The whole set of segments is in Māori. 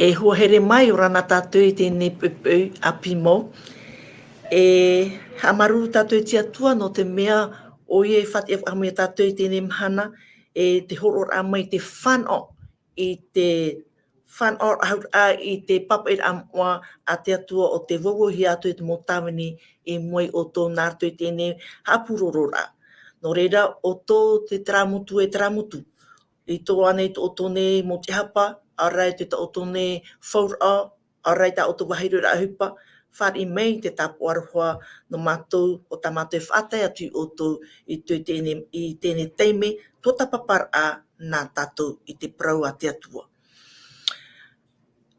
E hua here mai o rana tātou I tēnei pepeu apimo. E hamaru tātou te atua no te mea o ie whati e whakamea tātou I tēnei mahana e te horor a mai te whanau I te whanau a I te papa I amoa a te atua o te wawohi atu I te motawini e moi o tō nārtou I tēnei hapurorora. No reira o tō te teramutu e teramutu. I tō anei tō tōne mo te hapa, a rai te tō tōne whaura, a rai tā o tō wahirura ohipa, whari mei te tapu aroha no mātou o tā mātou whātai atu o tō I tēnei teime, tuatapaparaa nā tātou I te parau a te atua.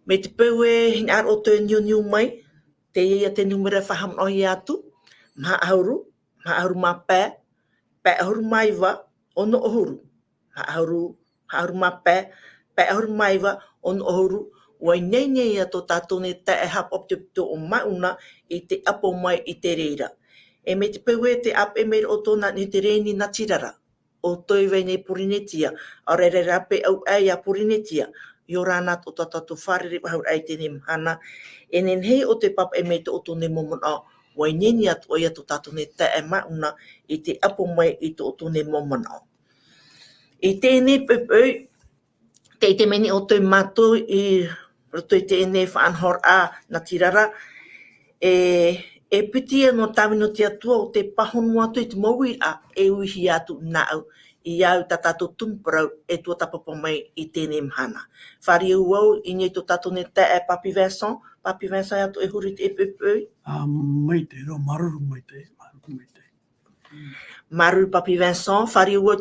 Me te peu e hina ar o tō niu mai, Teie a te numera whahamanohi atu, maha Ahuru mā pē Ahuru maiwa, ono Ahuru. Ahuru mā pē Ahuru maiwa, ono Ahuru. Wai nei a tō tātou ne tae hap op te pito o mauna I te apo mai I te reira. E me te peu e te ap e meira o tōna ni te reini na tirara. O toi wei nei purinetia, a reira rape au ai a purinetia. I o rāna o tātou wharere wahau ai tēnei mahana. E nen hei o te papa e mei te o tōne momona, wai neni atu o ia tō tātou ne tae mauna I te apo mai I tō tōne momona. I tēnei pepeu, te meni o tō mātou I roto I tēnei whaanhor a na tirara, e pitia no tāwino te atua o te pahonu atu I te mauiri a e uihi atu nā au I au tā tātou tumu parau e tuatapapa mai I tēnei mahana. Whari au I nei tō tātou ne tae Papi Vincent atu e huri te e pepeu. Maite, ro maruru maite. Maruru Papi Vincent, whari au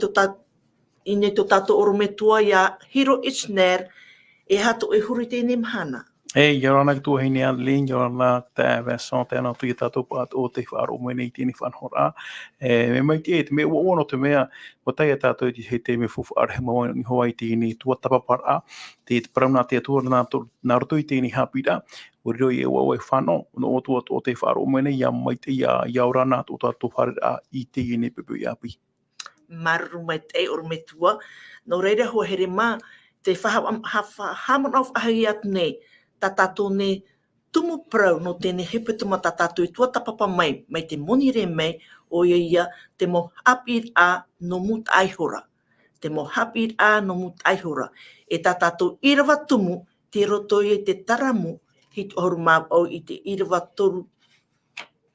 I nei tō tātou oro metua ia hiro Ichner e hato e huri tēnei mahana. Ei, jorana tu hini an lin jorana ta version ta no tu tatou pat o te faaroo mo nei tini fan hora. Me mai te me wono te mea o tai tatou di he me fufu ar mo ni hoai tini tuatapaparaa te prauna te tu na roto tini Haapiiraa o ro e o fano no o te faaroo mo nei ia mai te ia orana tu tatou faaroo I te ni pepe api. Maru mai te o metua no reira ho here ma te whahamon of ahi atu nei tā tātou ne tumu parau no tēnei hepetoma tā tātou I tuatapapa mai te monire mai o ia te mo Haapiiraa no mutaa ihora. Te mo Haapiiraa no mutaa ihora. E tā tātou Irava tumu te roto I te taramu hit oru mau au I te Irava toru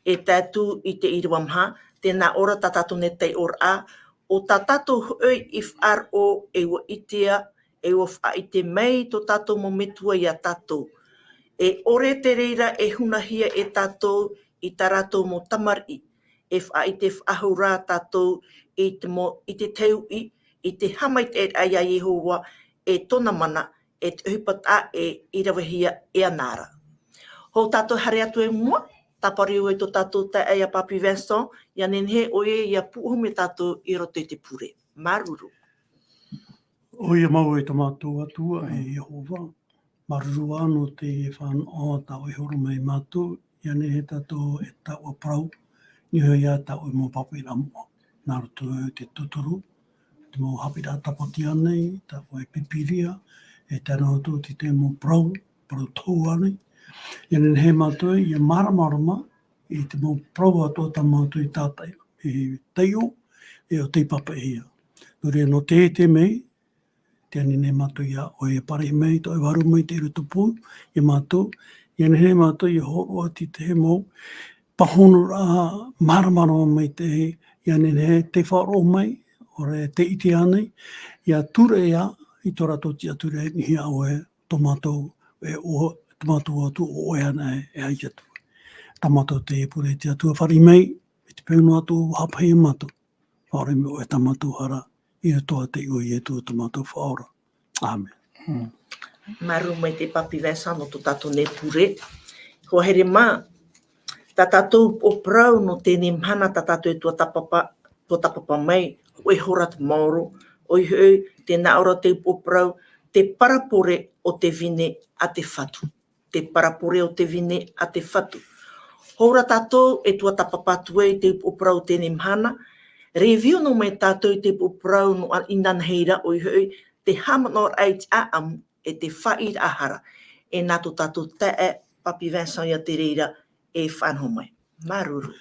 e tātou I te Irava maha tēnā ora tā tātou ne tei ora a o tā tātou hoi I faaroo e wa itea e o faaite mai tō tātou mo metua I a tātou. E ore te reira e hunahia e tātou I tā ratou mo tamarii. E faaite Ahuru tātou I te teui, I te haamaitairaa I a Iehova e tona mana e te ohipa tā e ravehia e anara. Ho tātou hare atu e mua, tapari o e tō tātou tae a Papi Vincent, ia nenhe o ia puho me tātou I roto I te pure. Maruru. O ia mau e tamatou atua e Iehova. Maruru ano te whanau tau e horo mai mātou. Ia ne he tātou e tau a Parau. Ni hoi a tau e mō Haapiiraa mua. Nā roto te tutoru. Te mō Haapiiraa tapati anei. Tau e pipiria. E tēnā hoto te mō Parau. Parau tau anei. Ia ne he mātou ia maramarama. I te mō Parau atua tā mātou I tātai. E teio. E o te papa ia. Nore no te mei. Te ani ne mātou ia o e pare mei, to e waru mei te rutu pū, e mātou. Ia ne he mātou ia horo ati te he mō, pahono rā maramara mei te he, ia ne he te wharo mei, o re te itea nei, ia ture ia, I tō rato tia ture nihi au e, tō mātou atu o e ana e aiki atu. Tā mātou te e pure tia tua whari mei, e te pēunu atu hapahia mātou, whare me o e tā mātou hara. I toa te ui e tō mātou whaora. Amen. Maru mai te Papi Vincent no tō tātou ne pure. Ko here mā, tā tātou o Parau no tēnei mahana tā tātou e tuatapapa mai, o e hora te maoro, o I hoi tēnā ora te o Parau, te parapore o te vine a te whatu. Te parapore o te vine a te whatu. Hora tātou e tuatapapa tuei te o Parau tēnei mahana, review no mai tātou te Parau no inanheira o I hoi te hamanor ai te aamu e te whaira ahara. e nātu tātou Teie, papi Vincent ia te reira e whanho mai. Maruru.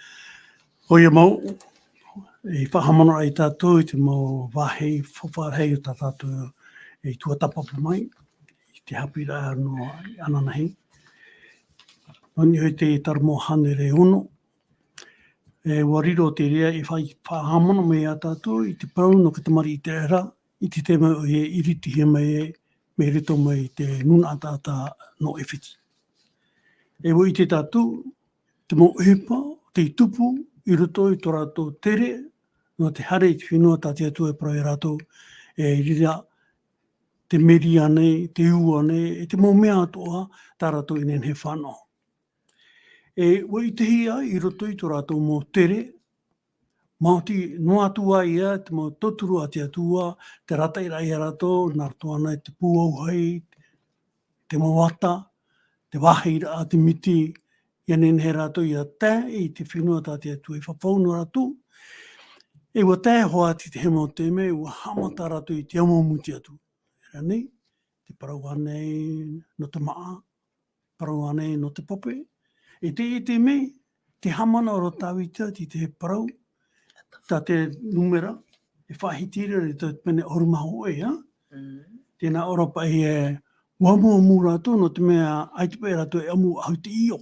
Oia mau, e whahamana ai tātou i te mau wahei, whawharhei o tā tātou e tuatapapa mai, i te Haapiiraa no ananahi. Noni hoi te taramo hane re ono. E wariro te rea e whahamana mai a tātou i te parau no ka tamarii i te reira, i te tema o e iriti he mai e me rito mai te nuna atata no e whiti. E wo i te tātou, te mo ohipa, te tupu, i roto i tō rātou tere, no te hare i te whenua tā te atua e parau e rātou, e rira te meri anei, te u anei, e te mo mea atoa, tā rātou inen he whanau. E wo i te hia i roto i tō rātou mo tere, Māoti no atua ia, te mo toturu a te atua, te rataira i a rātou, nā rātou ana te pūauhei, te mawata, te waheira a te miti, ia nen he rātou ia tā i te whenua tā te atua i whapauno rātou. E wa tā hoa te he mo te me, ua hamata rātou i te amuamuti atu. Era nei, te parau anei no te maa, parau anei no te pope. E te me, te hamana o tāwita ti te parau, tā te numera, e whahitira re tō pene orumaho e, tēnā oropa e wamuamu rātou no te mea aitupe rātou e amu au te io.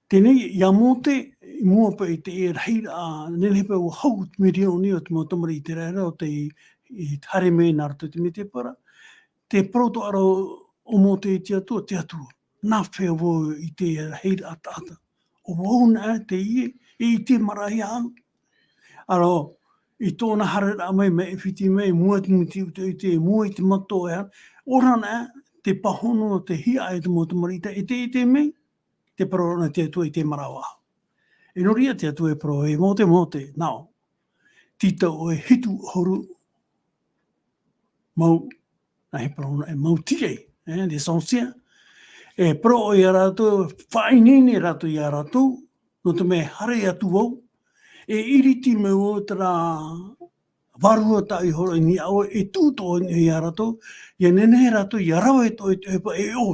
Tēnei, ia mō te, i mua pa i te e reira, nenhepa ua hau te meri oni o te mo tamarii i te reira o te i hare me nā rātou te me te para. Te proto aro o mō te atua, nā whea wō i te reira ata. O wauna te ie, i te marahi au. Aro, i tōna harera mai me e whiti mai, mua te muti i te mua i te mato e hana. Orana, te pahono o te hia e te mo tamarii, e te mei, te parorona te atua i te marawa. E noria te atua e pro, e mō te, nao, tita o e hitu horu, mau, na he parorona, e mau Teie, de sonsia, e pro o i a rātou, whainene rātou i a rātou, no te me hare atu au, e iriti me o tera warua ta i horo ni au, e tūto i a rātou, i a nene rātou i a rawa e toi te hepa e o.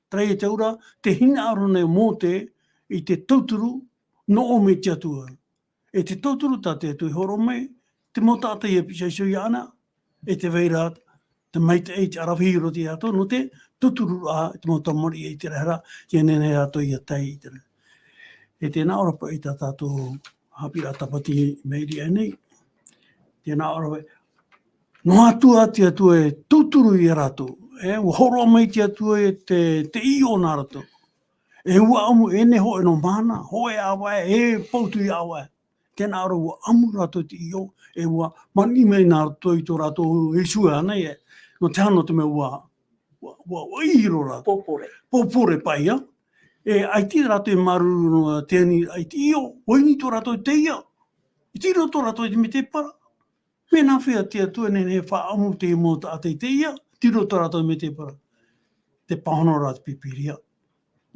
Trai e te ura, te hina arone mō te, i te tauturu, no o me te atua. E te tauturu tā te atu i horo mai, te mo tātai e pisaiso i ana, e te veira, te maite e te ravehia ro te ato, no te tauturu a te mo tamarii e te rehera, i a nene rātou i a tai i te rehera. E tēnā orapa i tā tātou Haapiiraa Sabati meiri e nei, tēnā orapa, no atua te atua e tauturu i a rātou, ua horo mai te atua e te io nā rātou. E ua amu e ne ho e no mana, ho e awa e pautu i awa. Tēnā ora ua amu rātou te io, e ua mani mei nā rātou i tō rātou e sua ana e. No te hano te me ua ihiro rātou. Popore pai, ia. E ai te rātou e maruru no tēni, ai te io, oini tō rātou i Teie. I tiro tō rātou i te me te para. Me nā whea te atua nene wha amu te mō ta te Teie, tiro tō rātou me te para. Te pahono rātou pipiria.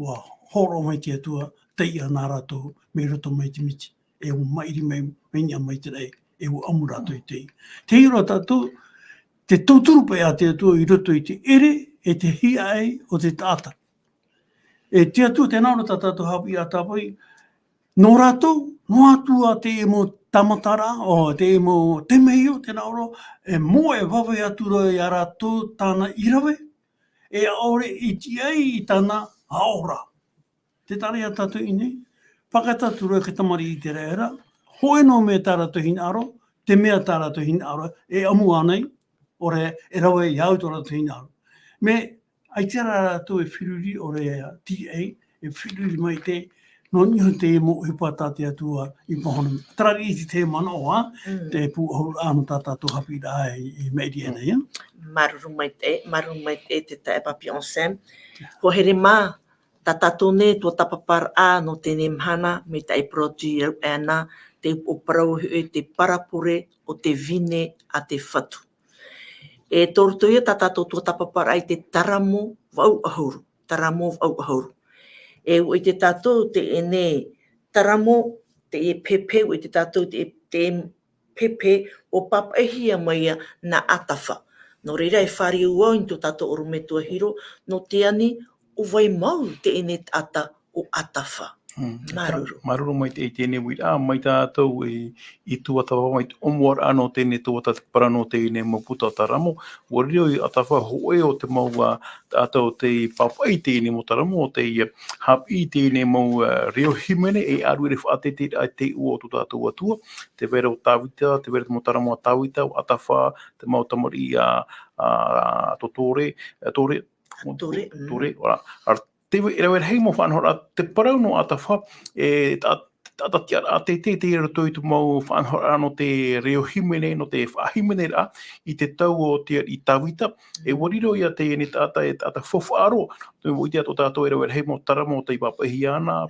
Wa horo mai te atua, Teie nā rātou, me roto mai te miti. E u mairi mai, meina mai te rei, e u amu rātou i Teie. Te hiro tātou, te tauturu pai a te atua i roto i te ere, e te hia ei o te tāta. E te atua, tēnā ora tātou Haapiiraa Sabati, no rātou, no atua te e mo tamatara, o te e mo te meio, tēnā ora, e mo e wawe atura i a rātou tāna Irava, e aore i tiai i tāna haora. Te tare a tātou i nei, whakatatura ka tamarii i te reira, hoe no me tā rātou hina aro, te mea tā rātou hina aro, e amu anei, ore e rawa i au tō rātou hina aro. Me, ai te rātou e whiruri ore Teie, e whiruri mai te, no niho te mo ohipa tā te atua i pohona. Tarari i te mana oa, te pūahuru āno tā tātou Haapiiraa i meiri ena, ia? Maruru mai te Teie papi onsem. Ko here mā, tā tātou ne tuatapaparaa no te nemhana, me te proti ena, te o Parau e te parapure o te vine a te whatu. E tōrutoia tā tātou tuatapaparaa i te taramo vau Ahuru, E o i te tātou te ene taramo, te e pepe, o i te tātou te pepe o papahia mai na atafa. No reira e whare ua in tō tatou oru metua hiro, no te ani o vai mau te ene ata o atafa. Maruru. Maruru mai te tēnei wira, mai tātou i tuatapapa mai te omuar ano tēnei tuatapara no tēnei maputa taramo, wa reo i atafa hoe o te maua tātou te papai tēnei mo taramo, o te hapi tēnei mau reo himene e aruere whaate te ua o tu tātou atua, te vera o tāwita, te vera mo taramo a tāwita, o atafa, te mau tamarii tore, ora, te reira hei mo whanhora, te parau no atafa, te ratou i tu mau whanhora no te reo himene, no te whahimene ra, i te tau o te i tawita, e wariro ia te ene tata e tata whawharo, te mo itea tō tātou e reira hei mo taramo te papahi ana,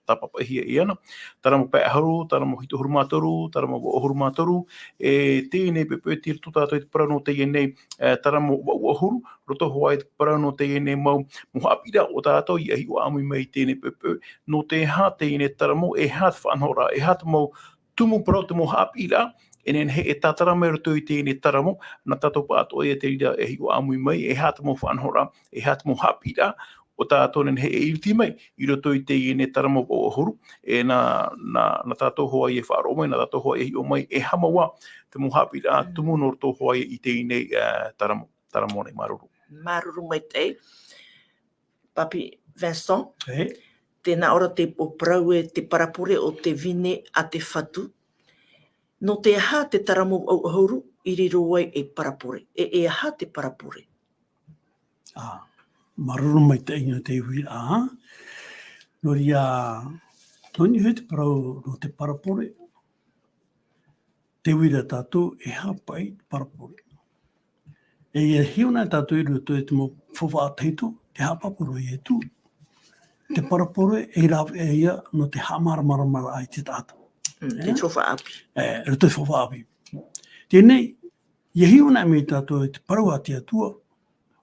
tapapahia i ana, taramo pai Ahuru, taramo hito hurumatoru, taramo hurumatoru, e tēnei pepe tira tō tātou i te parau no te ienei, taramo Ahuru, roto hoa i te parau no te ienei mau, mo Haapiiraa o tātou i ahi o amui mai tēnei pepe, no te ha tēnei taramo, e ha te whanhora, e ha te mau tumu parau te mo Haapiiraa, enen he e tātarama e roto i tēnei taramo, na tātou pāto e te rira e ahi o amui mai, e ha te mo whanhora, e ha te mo Haapiiraa, o tātou nen he e iriti mai, i roto i te iene taramo o Ahuru, e na tātou hoa i e faaroo mai, na tātou hoa i o mai, e hamawa, te mo Haapiiraa tumu no roto hoa i te iene taramo nei maruru. Maruru mai te Papi Vincent, He, tēnā ora te o parau e te parapure o te vine a te whatu. No te aha te taramo o Ahuru, i riro ai e parapure. E aha te parapure. maruru mai te inga te wira, no ria, noni hui te parau no te parapore, te wira tātou e hapai parapore. E ia hiona tātou i roto e te mo whawāteito, te hapapuro i e tū. Te parapore e ravehia no te haamaramara ai te tātou. Te trofa api. Roto i whawaapi. Tēnei, ia hiona me tātou e te parau a te atua,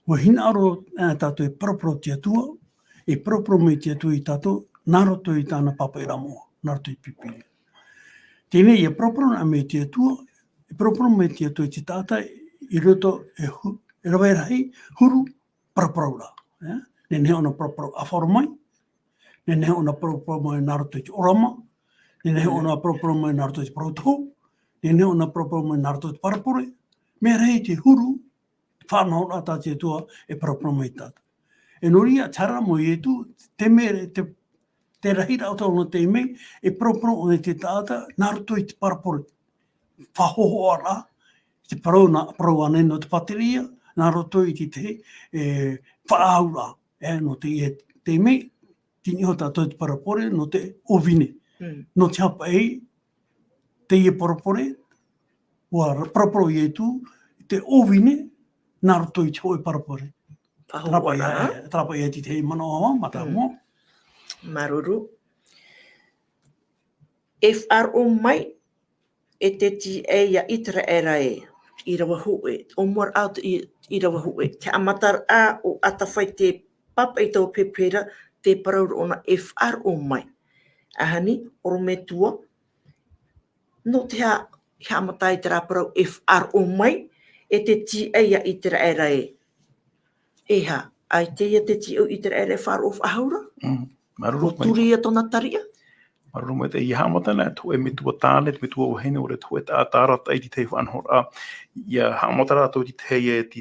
wa hina aro tātou e parapuro te atua, e parapuro me te atua i tātou, nā roto i tāna papa i ramoa, nā roto i pipiri. Tēnei, ia parapuro na me te atua, e parapuro me te atua i te tātai, i roto e ravehia huru parapuro ra. Ne nehe ona parapuro awharo mai, ne nehe ona parapuro mai nā roto i te orama, ne nehe ona parapuro mai nā roto i te parautoho, ne nehe ona parapuro mai nā roto i te parapure, me rei te huru, whanau rata te atua e parapuro mai tātou. E noria tara mo i etu, te mere, te rahi rauta o te ime, e parapuro o te tāta, nā roto i te parapure. Whahoho ara, te parau ane no te pateria, nā roto i te whaahau ra, no te ime, tini ho tātou te parapure, no te ovine. No te hapa Teie parapure, wa parapuro i etu, te ovine, nā roto i te hoe parapure. Trapa ia ti te manoa, matamo. Maruru. E wharo mai, e te tia ia itara era Irava hue, o muar out Irava hue. Te amatar a o atawhai te papa i tau pepera, te parau ona e wharo mai. Ahani, oro metua, no te haamaitairaa parau e wharo mai, e te tia ia itara era Eha, ai Teie te tia itara era wharo of Ahura? Maruru O turia tona taria? Maruru mai te hamatana, tu e metua tāne, te metua ohene, ore tu e tātarata i te whanhora. Ia hamatara tō ti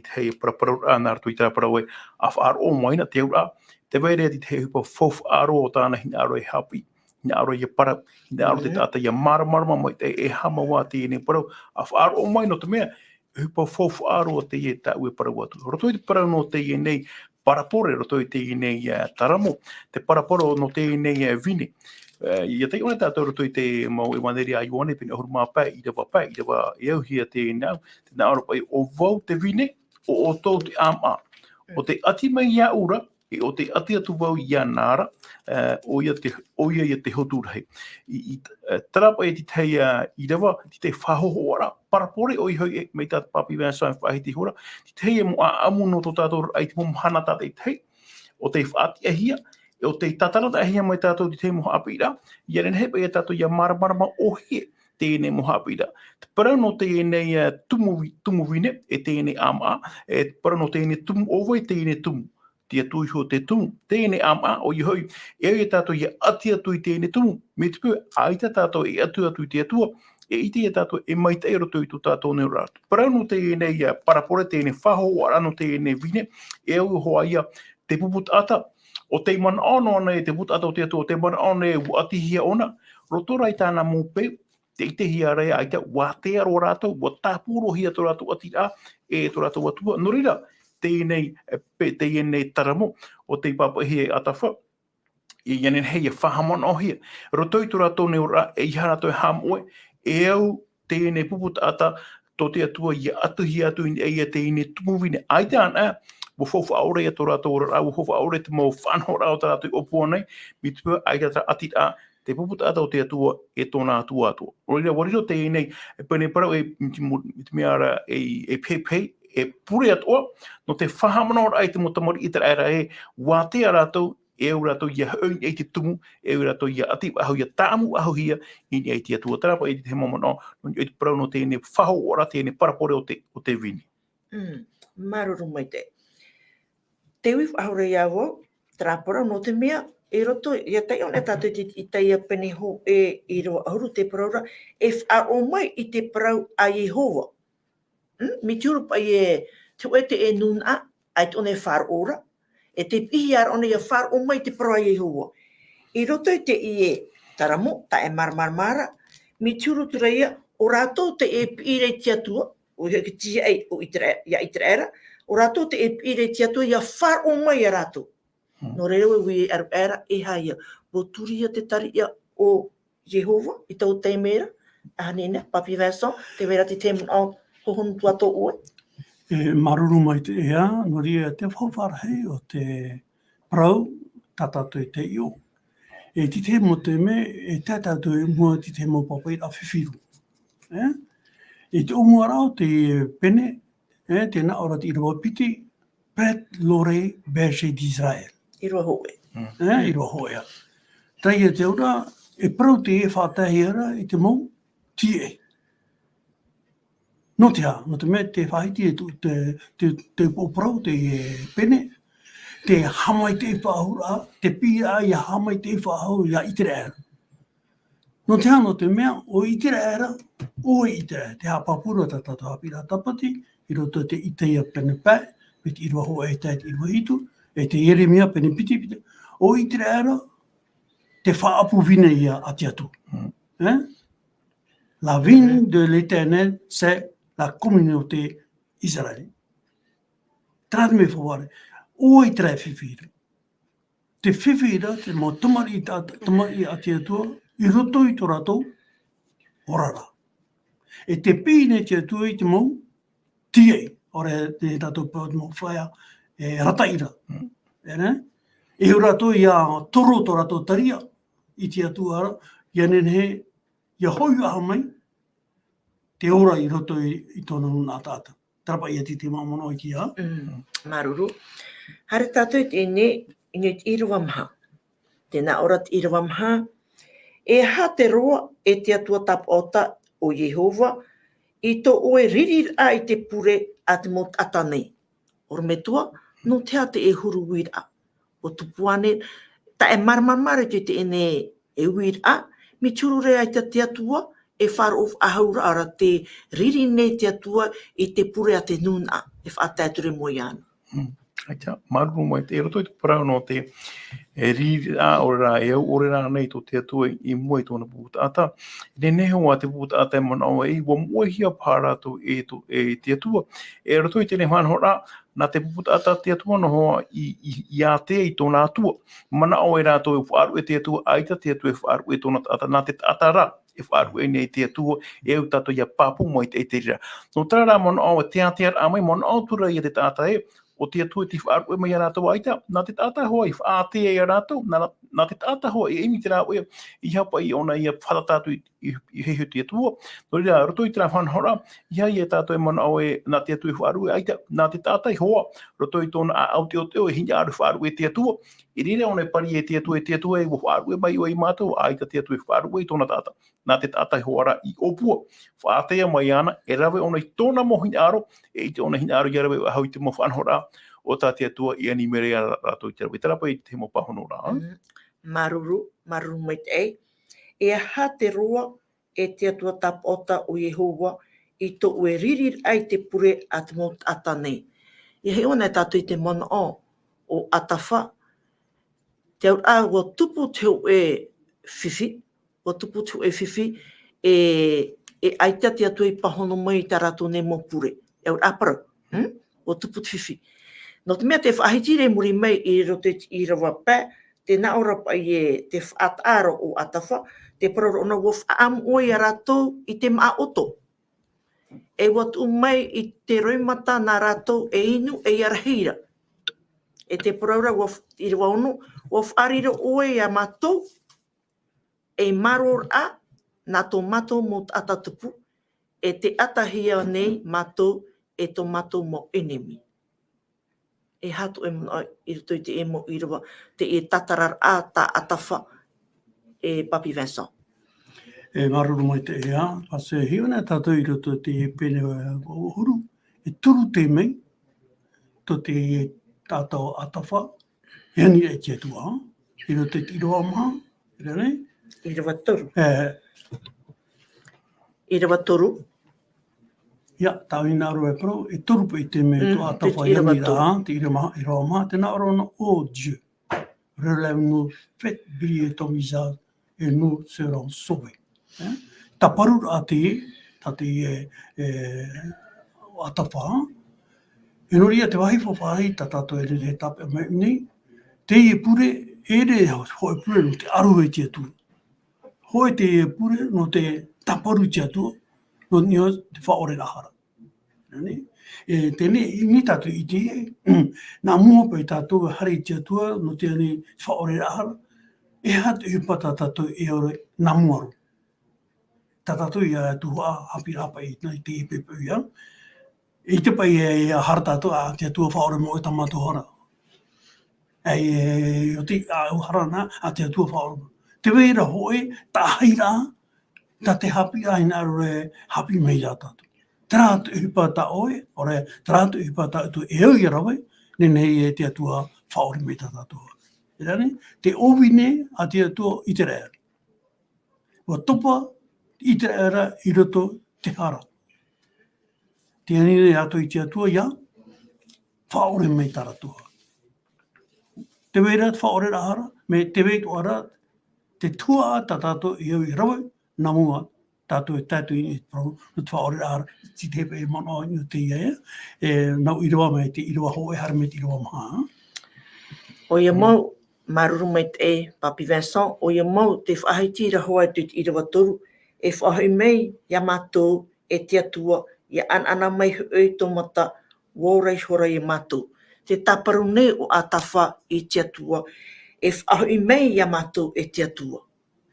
Teie paraparau nā ratu i tā parau e a whaaro mai na te aura. Te veire ti Teie hupa whawhaaro o tāna hina aro e hapi, hina aro i parau, hina aro te tāta ia maramarama mai te e hamawa te ene parau. A whaaro mai no te mea, hupa whawhaaro o te e tāu e parau atu. Roto i te parau no te e nei parapore, roto i te e nei taramo, te paraporo no te e nei vine. Ia te ona tātou roto i te mau e maneri a iwane pene ahuru māpai, Irava e auhia te nau, te nā ora pai o vau te vine, o tō te ama. O te ati mai ia ura, e o te ati atu vau ia nāra, o ia te hoturahe. Tarapa e te Teie Irava, te whahoho ara, parapore o ihoi e mei tātou papi Vincent whahiti hora, te Teie mo a amu no tō tātou ai te mo hana tātou Teie, o te whaati ahia, o te tatarata ahia mai tātou te Teie mo Haapiiraa, ia ren hepe e tātou ia maramarama ohie, tēnei mo Haapiiraa. Te parau no tēnei tumu vine e tēnei ama, e parau no tēnei tumu ova e tēnei tumu. Tia tui ho te tumu, tēnei ama o Iehoi, e tātou ia ati atu i tēnei tumu, me te pua, aita tātou e atu i te atua, e itea tātou e maitai roto i tu tātou neu rātu. Parau no tēnei parapore, tēnei faahou, arano tēnei vine, e au hoa ia te puput ata, o te mana ono ana e te puput ata o te atua, o te mana ono e uatihia ona, rotora i tāna mōpeu, te itehia rea aita, wātea ro rātou, wa tāpuro hia tō rātou atira, e tō rātou atua, no reira, tēnei taramo, o te papahi e atawha, i yanen hei e whahamon ohia. Roto i tō rātou neu rā, e iha rātou e hamoe, e au tēnei puput ata, tō te atua i atuhi atu i eia tēnei tumuvine. Aita ana, wo fofa aure e tō rātou rā, wo fofa aure te mau whanho rā o tā rātou i opua nei, mi tupua aita tā atira, te puput ata o te atua e tōna atua. Oria, wariro tēnei, pēnei parau e miara e pepei, e pure atua, no te whahamana ora ai te mo tamarii i te reira e wātea rātou, e au rātou ia hau e te tumu, e au rātou ia ati ahau ia tāmu ahau hia, i ni te atua. Tarapa e te mamana, no i te parau no tēnei whahau ora, tēnei parapore o te vini. Maruru mai te. Te ui whahore ia wo, tarapora no te mea, e roto, ia tai on e tātou i taia pene ho e i roa ahuru te parau ra, e whaaro mai i te parau a Iehova. Mi turupa i e te oete e nuna, ai te one whaaro ora, e te pihi ar one ia whaaro mai te parau a Iehova. I roto i te i e taramo, ta e marmara, mi turutura ia, o rātou te e pire te atua, o ia ki tia ei o ia i te reira, o rātou te e pire te atua ia whaaro mai a rātou. No reira ui era e haia, o turia te tari ia o Iehova, i tau te mera, a nene, papi Vincent, te vera te tēmun au hohonu tuatou ue. E maruru mai te ea, no ria te whawharhei o te parau, tātātou e te io. E ti te mo te me, e tātātou e mua ti te mo papai a whiwhiru. E te omua rao te pene, tēnā ora te Irava piti, Pret Lore Berge d'Israël. Irua hoe. Irua hoea. Teie te ora, e parau te e whātahi ara, e te mau, Teie. No te ha, no te me te faahiti e te parau te pene, te haamaitairaa faahou, te pia ia haamaitairaa faahou ia itea. No te ha, no te mea, o itea, o itea, te hapapura ta tātou Haapiiraa Sabati, i roto te itea pene pē, me te irua hoa e te irua hitu, e te Jeremia pene piti, o itea, te whaapu vine ia ati atu. La vigne de l'Éternel, c'est la communauté israélienne. Trade me whaware, o i tre whiwhira. Te whiwhira, te mo tamarii ati atua, i roto i tō rātou, orara. E te pīne te atua i te mau, Teie, ore te rātou pāut mo whaia, e rataira. E o rātou ia toro tō rātou taria, i te atua ara, ia nenhe, ia hoi aha mai, te ora i roto i tōna nuna tāta. Tarapa ia te mamano i ki ha. Maruru. Hare tātou i tēne, i te Irava maha. Tēnā ora te Irava maha, e ha te roa e te atua tapota o Iehova, i tō oe ririra i te pure a te mot atanei. Ora metua, no te ha te e huru wira. O tupuane, ta e marmamare te ene e wira, mi turure ai te atua, e faaroo ahura ara te riri nei te atua i te pure a te nuna, e whaatāture mo i ana. Aita, maruru mai te roto i te parau no te riri a ora e au ore rā nei tō te atua i mua i tōna puputa ata. Ne neho a te puputa ata e mana o e wa mua hia pārātou e te atua. E roto i tēne whanho rā, nā te puputa ata te atua no hoa i ātea i tōna atua. Mana o e rātou e whaaru e te atua, aita te atua e whaaru e tōna ata, nā te ata rā. E whaaru e nei te atua, e au tātou ia pāpu mo i te rira. No tā rā mana o e te atea amai, mana o tura i te tāta e, o te atua te whaaru e mai a rātou aita, nā te tāta hoa i whaatea i a rātou, nā te tāta hoa i imi te rā ue, i hapa i ona i a whatatātu i hehuti atua. No rea, roto i tera whanhora, ia i e tātou e mana au e nā te atu e whaaru e aita, nā te tātai hoa, roto i tōna a au te o teo e hinja aru whaaru e te atua. I rira ona e pari e te atua e whaaru e mai o i mātou, a aita te atu e whaaru e tōna tāta. Nā te tātai hoara i opua. Whaatea mai ana, e rawe ona i tōna mo hinja aro, e i te ona hinja aro i rawe ahau i te mo whanhora, o tā te atua i animere a ratou i te rawe. Tarapa i te mo pahono rā. Maruru mai te ei. E aha te roa e te atua tapota o Iehova i tō ue riri ai te pure a te mot ata nei. I hei ona e tātou i te mana o atawha. Te au ua tupu te e whiwhi, e aita te atua i pahono mai i tā ratou nei mo pure. E au parau, o tupu te whiwhi. No te mea te whaahitire muri mai i rote i Irava pē, te naora pa i te whaataro o atawha, te pararo ona ua whaamu oi a ratou i te maa oto. E watu mai i te roimata nā ratou e inu e reira. E te paraura i rewa ono, ua whaarira oi a matou, e maror a nā tō matou mo atatupu, e te atahia nei matou e tō matou mo enemi. E hatu e mana i roto i te emo i rewa, te e tatarar a tā atawha e Papi Vincent. E maruru mai te ea, pase hiuna tātou i roto te pene o Ahuru, e turu te mei, to te tātou atawha, e ni e te atua, i roto te iroa maha, ira nei? I rewa toru. I rewa toru. Ia, tau i nā roe pro, e turu pa i te me to atawha i ni rā, te iroa maha, te nā rona o Dieu. Relève nous, faites briller ton visage, et nous serons sauvés. Ta parur a te atawha, e nori a te wahi whawhai, ta tātou e he tape mai nei, Teie pure, e re hoi pure no te aru e te atua. Hoi te pure no te taparu te atua, no nio te whaore rahara. Tēne, ni tātou i te nā mua pai tātou hari te atua, no te ane whaore rahara, e hatu hipa tā tātou e ore nā muaru. Tā tātou i a tuha Haapiiraa pai i te ipepe ia. I te pai e hara tātou a te atua whaore mo e tamatu hora. O te harana a te atua whaore. Te weira hoi, tā haira, tā te Haapiiraa i nā rore hapi mei rā tātou. Te rātu uhipa tā oe, ore, te rātu uhipa tā utu e au i rawe, nei e te atua whaore me tā tātua. Irane, te owine a te atua i te reira. Wa topa i te reira i roto te hara. Te anine ato i te atua ia, whaore me tā ratua. Te weira whaore rahara, me te weitu ara, te tua tā tātua i au i rawe, nā mua tātou e tātou i parau, no te whaore rahara, si te hepe e mana o te Teie, nau i roa mai te i roa hoe hara me te i roa maha. O ia mau, maruru mai te e, Papi Vincent, o ia mau te whaahitira hoa te i rewa toru, e whahoi mei ia mātou e te atua, ia ana mai hui tō mata, wōrei hora i mātou. Te taparu nei o atawha i te atua, e whahoi mei ia mātou e te atua.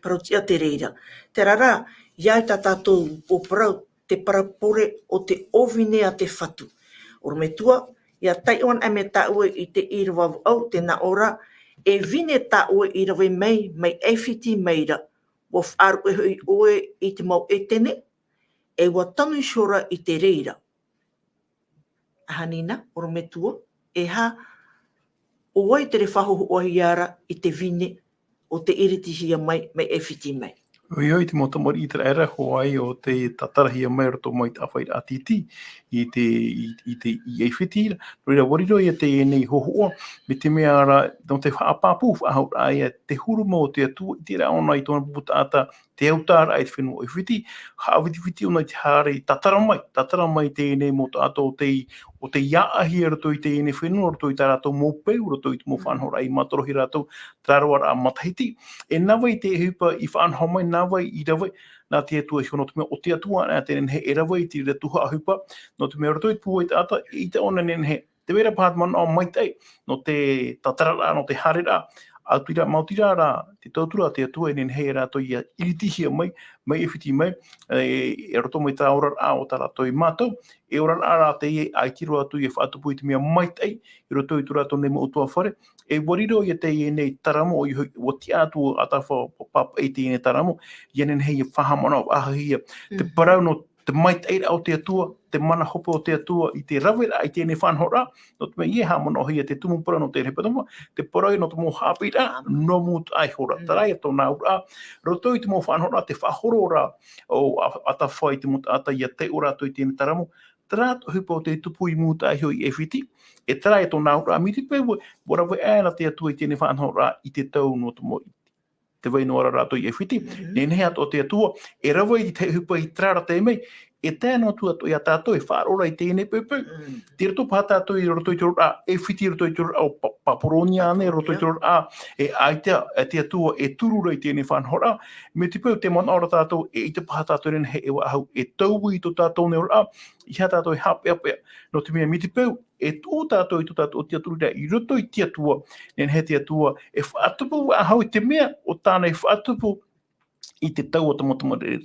Parau tia te reira. Te rara, iai tā tātou o parau, te parapore o te ovine a te whatu. Oro metua, ia taiwan e me tāue i te Irava au, te na ora, e vine tāue i rawe mei e whiti meira, wo whaaru e hui oe i te mau e tene, e wa tanu shora i te reira. Ahanina, oro metua, e ha, o wai te re whahoho ohiara i te vine o te iritihia mai e whiti mai. Oi te mo tamarii te era hoai o te tatarahia mai roto mai te awhai atiti i te ieiwhitira. Reira wariro i te nei hohoa, me te mea ara, no te whaapapu whahau ai te huru mo te atua, i te ra ona i tōna puputaata, te autara ai te whenua i whiti, hawiti ona i te hare tatara mai te nei mo tātou o te iaahi roto i te nei whenua, roto i tā ratou mō peu, roto i te mō whanhora i matorohi ratou, tārawara a matahiti. E nawai te hipa i whanhau mai, nawai i rawai, nā te atua i hono te mea o te atua, nā te nenhe e rawai i te tuha ahupa, no te mea roto i te pua i te ata, i te ona nenhe, te wera pahat mana o mai tei, no te tatarara, no te harera, Atua mautira rā, te tautura te atua enen hei ratou ia iritihia mai e whiti mai, e roto mai tā ora rā o tā ratou i mātou, e ora rā Teie ai tiro atu i whaatupu i te mea maitai, i roto i tu ratou nei mo utua whare, e wariro i Teie nei taramo o i o ti atu atawha papa e Teie nei taramo, i enen hei whahamana o ahahia, te parau no te maitaira o te atua, te mana hopo o te atua, i te ravehia i tēnei whanhora, no te mea ie haamana ohia te tumu parau no te hepetoma, te parau no te mō Haapiiraa, no mutaa ihora. Tarai e tō nā ura, ratou i te mō whanhora, te whahoro rā, o atawha i te mutaa i a te ora atu i tēnei taramo, tērāt ohipa o te tupu i mutaa iho i e whiti, e tarai e tō nā ura, mi te pēwe, wara wai ēna te atua i tēnei whanhora i te tau no te mō te wainoara ratou i e whiti, nenei ato o te atua, e rawa i te hupa i trara te mei, e tēnā tua to i a tātou, e whaarora i tēnei pēpū. Te roto pā tātou i roto i te rora, e whiti roto i te rora, o paporonia ane, roto i te rora, e aitea, te atua, e turura i tēnei whanhora, me te pēu te mana ora tātou, e i te pā tātou ren he e wahau, e taubu i tō tātou ne rora, i ha tātou i hapea, no te mea, me te pēu, e tō tātou i tō tātou o te aturura, i roto i te atua, nen he te atua, e whaatupu ahau i te mea, o tāna e whaatupu, i te tau o te motamare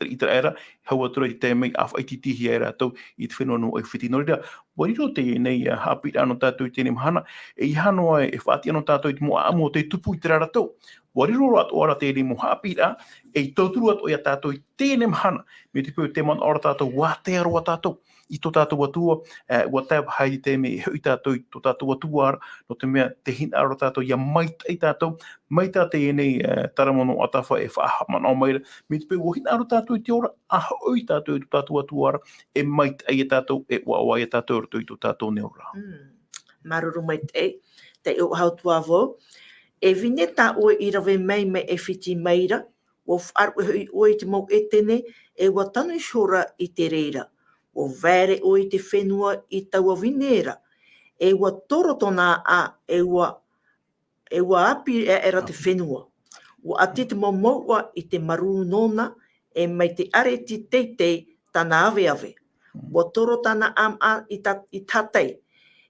i te era, hau atura i te mei awha i titihi e ratou i te whenua no e whiti norira. Wariro te nei Haapiiraa no tātou i tēnei mahana, e i hanoa e whaatia no tātou i te mua amo o te tupu i te ratou. Wariro ato ora tēnei mo Haapiiraa, e i tauturu ato i a tātou i tēnei mahana, me te pēu te mana ora tātou, wā te aroa tātou, i tō tātou atua, wā te hai te me hui tātou i tō tātou atua ara, no te mea te hina aro tātou, ia maitai tātou, maita te enei taramono atawha e whahamana o maira, me te pēu o hina aro tātou i te ora, ahau i tātou i tō tātou atua ara, e maitai e tātou, e wawa e tātou roto i tō tātou neora. Maruru maitai, te o hautua vo, e vine tā oe i rawe mai me e whiti maira, o whaaru e oe te mau e tene, e watanu i shora i te reira. O vere o i te whenua i taua vinera, e wa toro tona a, e wa api e era te whenua. Wa ati te maua i te maru nona, e mai te are ti teitei tana ave. Wa toro tana am a i tatei,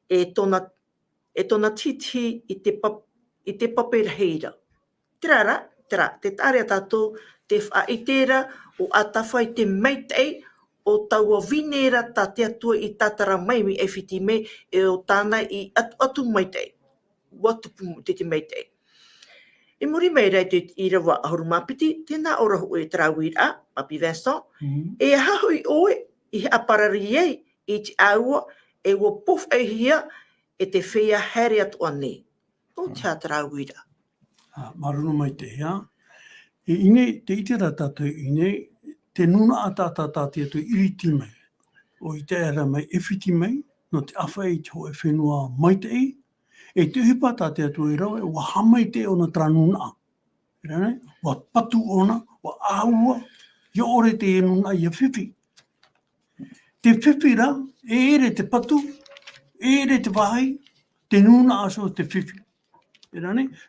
e tona titi i te papereira. Tera, te tare tātou, te whaitera o atawha i te meitei, o taua vinera tā te atua i tātara mai mi e whiti me e o tāna i atu maitei. Watupu te maitei. E muri mai rei te Irava Ahuru mapiti, tēnā ora hu e Trawiraa, Papi Vincent, e hahu i oe, i aparari ei, i te aua, e wa pof hia, e te whea here atu ane. O te Trawiraa. Marunu mai te hea. E ine, te itera tātou ine, te nuna a tātata te atu iriti mai, o i te era mai e whiti mai, no te awhai te ho e whenua maitei, e te hipa tā te atu i rawe, wa haamaitairaa ona tranuna. Wa patu ona, wa aua, i ore te e nuna i a whiwhi. Te whiwhi ra, e ere te patu, e ere te wahai, te nuna aso te whiwhi.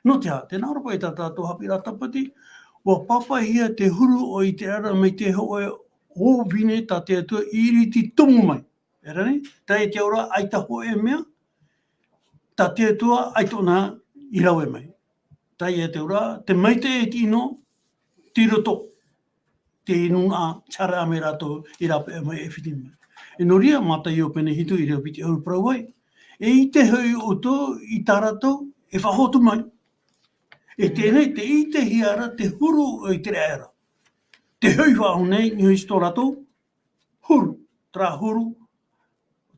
No te ha, te nāropa e tā tātou Haapiiraa Sabati, wa papahia te huru o i te ara mai te hoe o vine tā te atua iriti tumu mai. Tā e te ora aita hoe mea, tā te atua aitona i rawe mai. Tā e te ora, te maite e tino, tiroto, te nunga chara ame rato i rape mai e whiti mai. E noria, mata i o pene hitu i reo piti auru parau ai. E i te hui o tō, i tā rato, e whahotu mai. E tēnei, te i te hiara, te huru o i te reira. Te hui whahu nei, ni hui sto rato, huru, tra huru,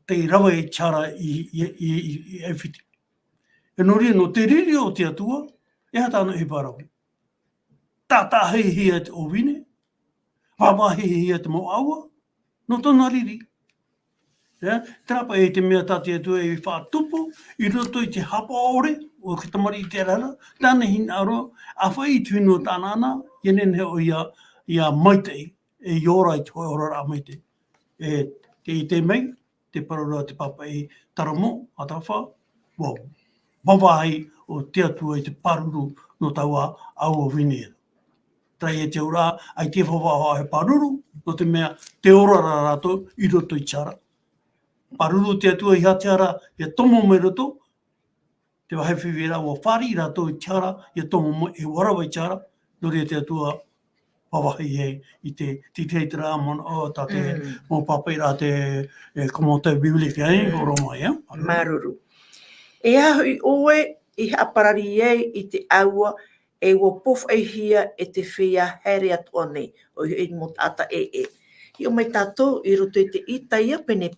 te rawa e chara i e whiti. E noria, no te riri o te atua, e hatano i Parau. Tata hei te ovine, wawa hei te mo aua, no tona riri. Trapa e te mea tātia tu e whātupu, i roto i te hapa ore, o ki tamarii te rara, tāna hina aro, a whai i tuinu o tāna ana, ienen he o ia maitei, e ihora i te hoi ora a maitei. E te i te mei, te parora te papa i taramo, atawha, wow, mawahai o te atua i te paruru no taua au o vinera. Trai e te ora, ai te whawaha he paruru, no te mea te ora rato i roto i chara. Paruru te atua i hateara, e tomo mai roto, te wahe whiwera o whari ratou i tiara, i tomo mo e warawa i tiara, nori te atua pawahi i te titeitara mon o ta te mo papaira te komote biblike horo mai, Maruru. E aho i oe i aparari i te aua e wo pof hia e te whia here atua nei, o i mo tata e. I o mai tatou i roto i te itaia pene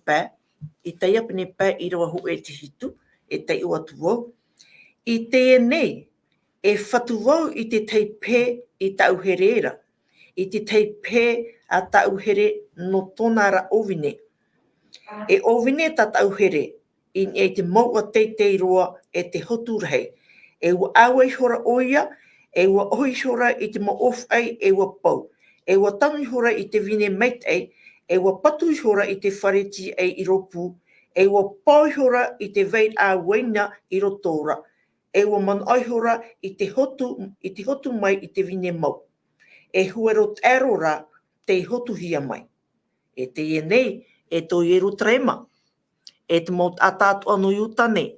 pē i roa hu e te hitu, e te ua tuau. I te nei, e whatuau i te teipē i tau he reira, i te teipē a tau here no tōna ra ovine. E ovine ta tau here, e te maua teitei roa e te hotu rei. E ua awa i hora oia, e ua ohi hora i te maof ai e ua pau. E ua tangi hora i te vine mate ai, e ua patu hora i te whareti ai i ropu, e ua pau hora i te veit a waina i rotora. E ua man ai hora i te hotu mai i te vine mau. E huero terora te hotu hia mai. E te nei, e tō ieru trema. E te maut atatu anu iuta nei.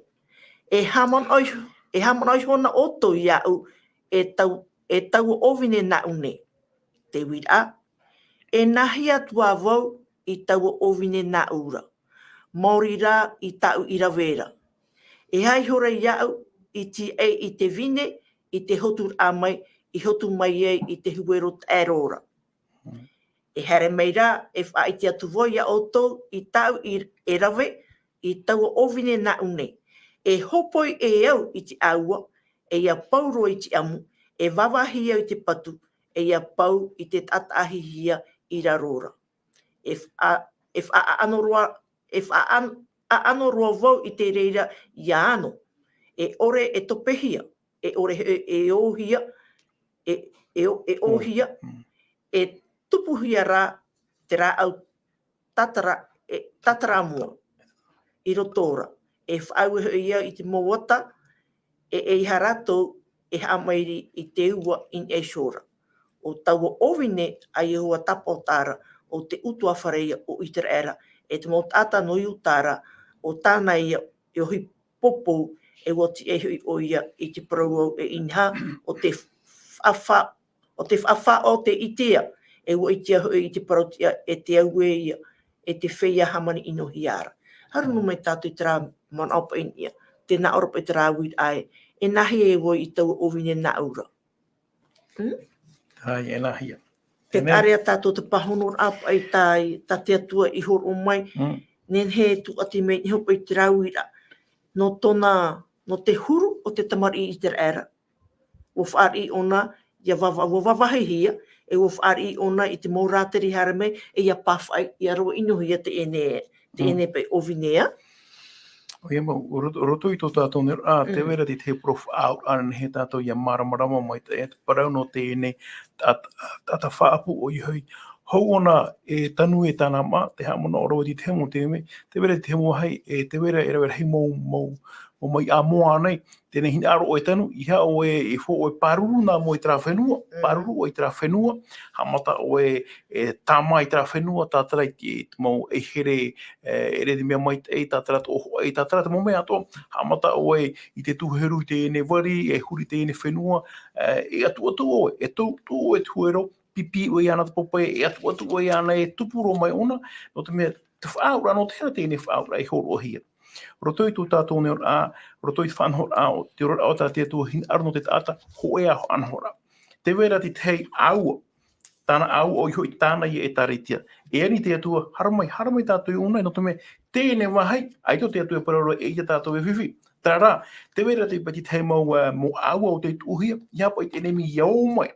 E haman ai hona oto i au e tau ovine na une. Te wira. E nahi atua vau i tau ovine na ura. Mauri rā i tau iravera. E hai hora i au i te vine i te hotu amai i hotu mai i te huero tērora. E here mai rā, e whaiti atu voi a oto i tau e rave, i tau ovine na une. E hopoi e au i te aua, e ia pauro i te amu, e wawahia i te patu, e ia pau i te tatahihia i rarora. E anoroa vau i te reira i ano, e ore e topehia, e ore e ohia, e ohia, e tupuhia rā te rā au tatara mua i rotora. E whaau ia i te mawata e haratou e haamairi i te ua in e shora. O taua ovine a Iehova tapotara o te utua whareia o itera e te motata no iutara o tāna ia e ohi popo e wati e hui o ia i te Parau e inha o te whawha o te itea e o itea hui i te Parau e te aue ia e te whia hamani ino hiara. Haru no mai tātou i tera man aupa inia, te na oropa i tera wid ai, e nahi e woi i tau ovine na ura. Ai, e nahia. Te tarea tātou te pahonor apa i tā te atua i horo mai, nen he tu ati mei ni hopa i tera wid no te huru o te tamarii i tera o whaari ona, ia wawahihia, e o whaari ona i te mōrāteri harame, e ia pawhai, ia roa inohia te ene pe ovinea. O ia mau, roto i tō tātou nero, te wera di te prof out, anan he tātou ia maramarama mai te Parau no te ene tata whaapu o i hui. Hau ona e tanu e tāna mā, te hamona o roa di te hemo te me, te wera di te hemo hai, te wera e rawera hei mau mai a moa nei, tēnei hini aro o e tanu, iha o e fo o e paruru nā mo i tera whenua, paruru o i tera whenua, hamata o e tāma i tera whenua, tātara i te mau e here, e re di mea mai te tātara to oho, e tātara te mo mea to, hamata o e i te tuheru i te ene wari, e huri te ene whenua, e atu o e tau o e tuero, pipi o i ana te popai, e atu o i ana e tupuro mai ona, no te mea te whaura, no te hera te ene whaura e horo o hia. Roto i tū tātou neo roto i whanhora o te ora o tā te atua hin arno te tāta, ho ea ho anhora. Te wera ti tei aua, tāna aua o iho i tāna i e tāritia. E ani te atua, haramai tātou i unai, no te me tēne wahai, ai tō te atua Parau e ia tātou e whiwhi. Tārā, te wera ti pati tei mau mo aua o te tuhia, ia pa i tēne mi iau mai.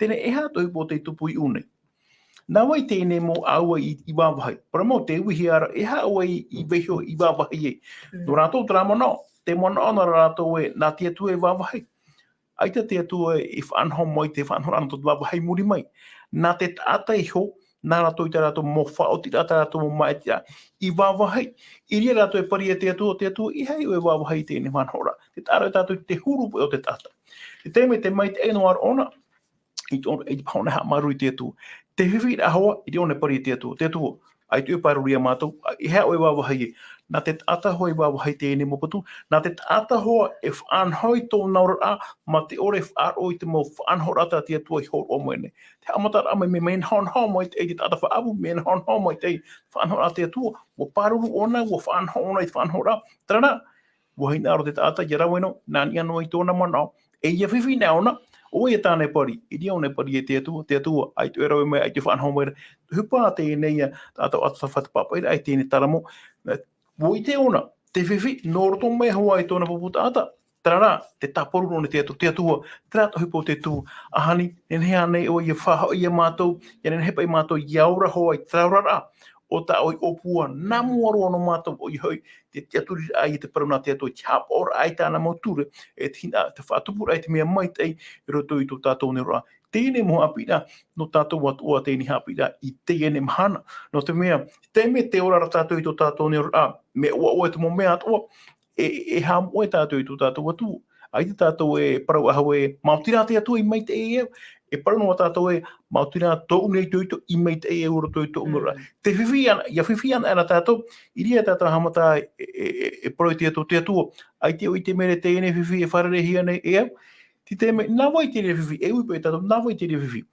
Tēne e hātou i po te tupu i unai. Nā wai tēne mō aua i wāwahai. Para mō te uhi ara, e haua i wehio i wāwahai e. No rātou tera mana, te mana ana rātou e nā te atua e wāwahai. Aita te atua e whanho mai te whanhora ana tō te wāwahai muri mai. Nā te tāta i ho, nā rātou i te rātou mō whao, te rātou mō mai i wāwahai. I ria rātou e pari e te atua i hei o e wāwahai tēne whanhora. Te tāra e tātou te huru o te tāta. Te tēme te mai te eno ar ona, i te paona ha maru i te atua. Te whiwhi a hoa, i te one pari te atua. Te atua, ai tu paruria mātou, i hea oi wawahai nā te ata hoi wawahai tēne mokotu, nā te ata hoa e whaanhoi tō naura ma te ore whaaro i te mo whaanho rata tia tua i horo o mwene. Te amatara amai me main hon mai te te tata whaabu, me hon mai te whaanho rata tia tua, wo paruru ona, wo whaanho ona i whaanho rata, trana, wo hei nāro te tata, i raweno, nāni anō i tōna mana, e ia whiwhi nā ona, o ia tāne pari, i ria one pari e te atua, ai tu erawe mai, ai te whaanho mai, hupa tēnei a tātou toatapapa, ai tēnei taramo, wo i te ona, te whiwhi, nōroto mai hoa i tōna puputa ata, tarara, te taporu ne te atua, trata hupo te tū, ahani, nenhea nei o ia whahau ia mātou, ia nenhepa i mātou iaura hoa i traurara, o ta oi opua, namu aro ano mātou o i hoi, te aturi ai te paruna te atua, chap or ai tāna mauture, e tina, te whaatupura ai te mea maitei, i roto i tō tātou ne roa. Tēne mo hapira, no tātou atua tēne hapira, i teie ne mahana. No te mea, te me te ora tātou i tō tātou ne roa, me ua te mo mea atua, e hamu e tātou i tō tātou atua. Ai te tātou e parau ahau e mautira te atua i mai te e parau no tātou e mautira tōu nei tōito i mai te ura tōito umura. Te whiwhiana, ia whiwhiana ana tātou, i ria tātou hamata e parau te atua, ai te o i te mere tēne whiwhi e wharerehia nei ti te me, nā vai te whiwhi, e uipa e tātou, nā vai te whiwhi.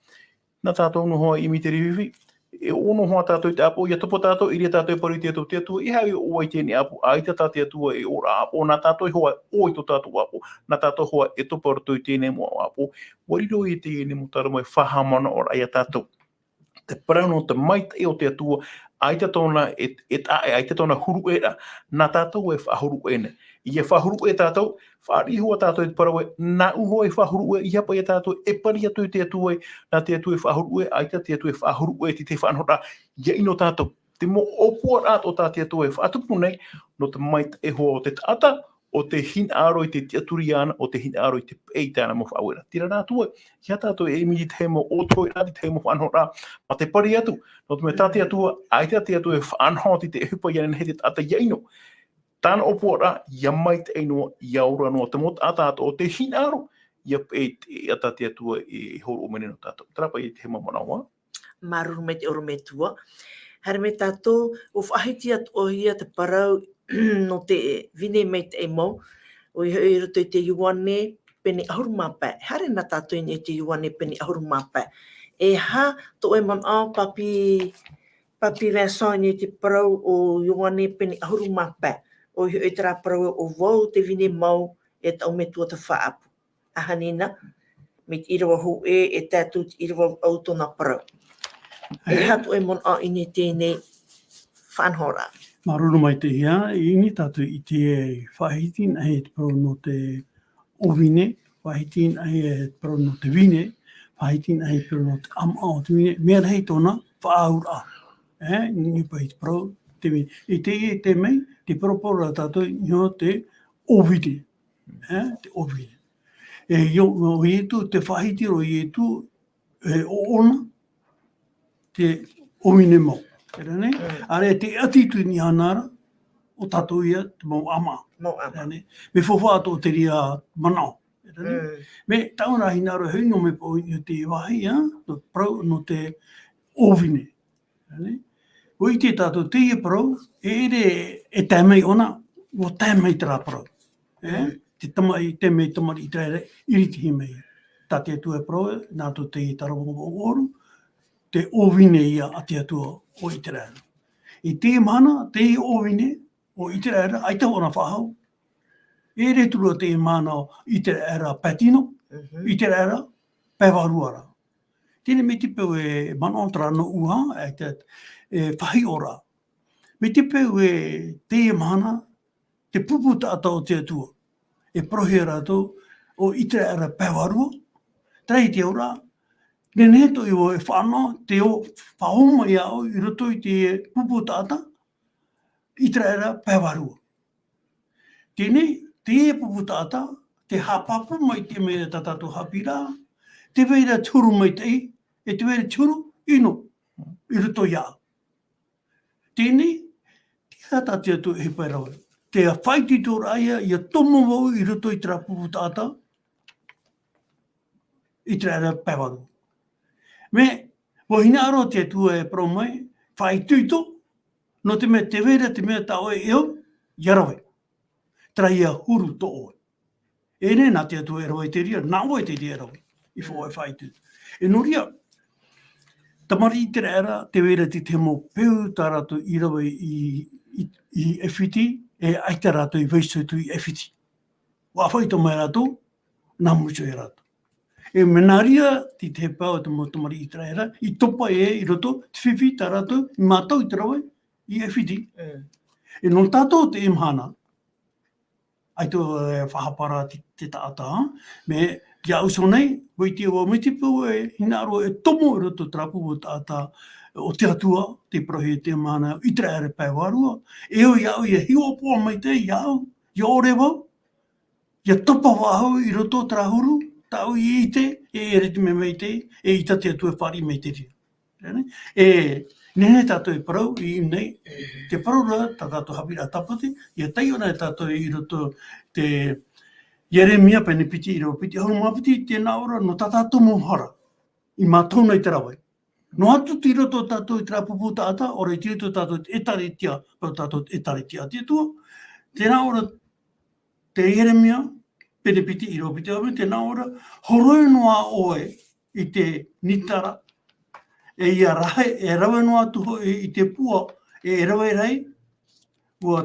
Nā tātou no hoa imi te whiwhi, e ono hoa tātou te apo, ia topo tātou, i ria tātou e parau te atua, i hau i oai tēne apo, ai te tātou atua e ora apo, nā tātou i hoa oi tō tātou apo, nā tātou hoa e topo ratou i tēne mo apo, wariro i tēne mo tātou mai whahamana ora ai a tātou. Te parau no te maite o te atua, ai te tōna ai te tōna huru era, nā tātou e whahuru ene. Ia whahuru e tātou, whaarihua tātou i te parau e, nā uho e whahuru e, iapa e tātou, e pari atu te atua e, nā te atua e whahuru e, ai te atua e whahuru e, te whanhora, ia ino tātou. Te mo opua rāt o tā te atua e whaatupu nei, no te maite e hoa o te tata, o te hin aro i te tiaturiana, o te hin aro i te peitana mo whauera. Tira rā tua, ia tātou e imi te mo o toi rāti te mo whanhora, ma te pari atu, no te me tā te atua, ai te atua e whanhoti te hupa ianen he te tata iaino. Tāna opua rā, ia mai te einoa, ia ora noa, te mota ata o te hin aro, ia e ata te atua e horo o meneno tātou. Trapa i te he mamanaua. Maruru me te oro metua. Hare me tātou, o whahiti atu o hia te parau, no te vine mei te mau, o i roto i te yuane pene ahuru mapē. Hare na tātou i te yuane pene ahuru mapē. E ha to e man au papi Vincent i te parau o yuane pene ahuru mapē. O i te rā parau o wau te vine mau e tau me tuatapapa. Ahanina, me te Irava hu e tātou te Irava au tōna parau. E hatu e mon a ini tēnei whanhora. Maruru mai te hia, i ni tātou i te whahitin ai e te parau no te ovine, whahitin ai e te parau no te vine, whahitin ai e te parau no te ama o te vine, mea rei tōna whaaura. Ni pa i te parau te vine. I te mei, te parau paura tātou nio te ovine. Te ovine. E o ietu, te whahiti o ietu, o ona, te ovine mau. Are te atitu ni hanara, o tātou ia te mau ama. Me whawhāto o te ria manao. Me tauna hinaro hui no me po i te wahi, no parau no te ovine. O i te tātou Teie parau, e tāmei ona, o tāmei tera parau. Te mei tamarii tera iriti hi mei. Tā te atua parau, nā tō Teie tarawanga o oru, te ovine ia a te atua o Iterera. I te mana, te ovine o Iterera, ai te ona whahau. E re turu te mana o Iterera patino, Iterera pewaruara. Tēne me te peu e manontra no uha, ai te whahi ora. Me te peu e te mana, te puputa ata o te atua. E prohe rato o Iterera pewarua, trai te ora, Nene to i o e whanau, te o whahoma i au, i roto i te pupu tāta, i traera pēwarua. Tēnei, te pupu tāta, te hapapu mai te mea tātātou Haapiiraa, te veira turu mai te e te veira turu ino, i roto i au. Tēnei, te hata te atu he pairawe. Te whaiti tō raia, i a tomo wau i roto i tera pupu tāta, i traera pēwarua. Me, wo hina aro te atua e parau mai, whai tuito, No te mea te wera te mea ta oe eo, Irawe. Trai a huru to oe. E ne nā te atua Irawe te ria, nā oe te ria Irawe, I fo e whaitu. E no ria, tamarii te reira, te wera te mo peu tā rato Irawe I ewhiti, e aita rato I weisotu I ewhiti. Wa whaito mai rato, nā mucho e rato. E menaria ti te pau te mo tamarii te reira, I topa I roto, te whiwhi tā rato, I mātou I te rawe, I ewhiti. E no tātou te imhana, ai tō whahapara te taata, me kia uso nei, wei te wa mitipu hina aro tomo I roto trapu o taata o te atua, te prohe te mana, I te reira pai warua, eo iau ia hiwa poa mai te, iau, ia ore wau, ia topa wahau I roto trahuru, tau I te, e ere te me mei te, e ita te atua whari mei te ria. E nene tātou I parau, I nei, te parau rā, tā tātou Haapiiraa Sabati, ia tai ona tātou I roto te Yeremia pene piti I roto piti, Ahuru mapiti tēnā ora no tā tātou mohara, I mātou nei te rawai. No atu ti roto tātou I te rapupu tāta, ora I tiro tātou e tari tia, pau tātou e tari tia te tua. Tēnā ora te Yeremia, pene piti I roto piti, tēnā ora horoi noa oe I te nitara, e ia rahe, e rawe noa tuho I te pua, e rawe rei, ua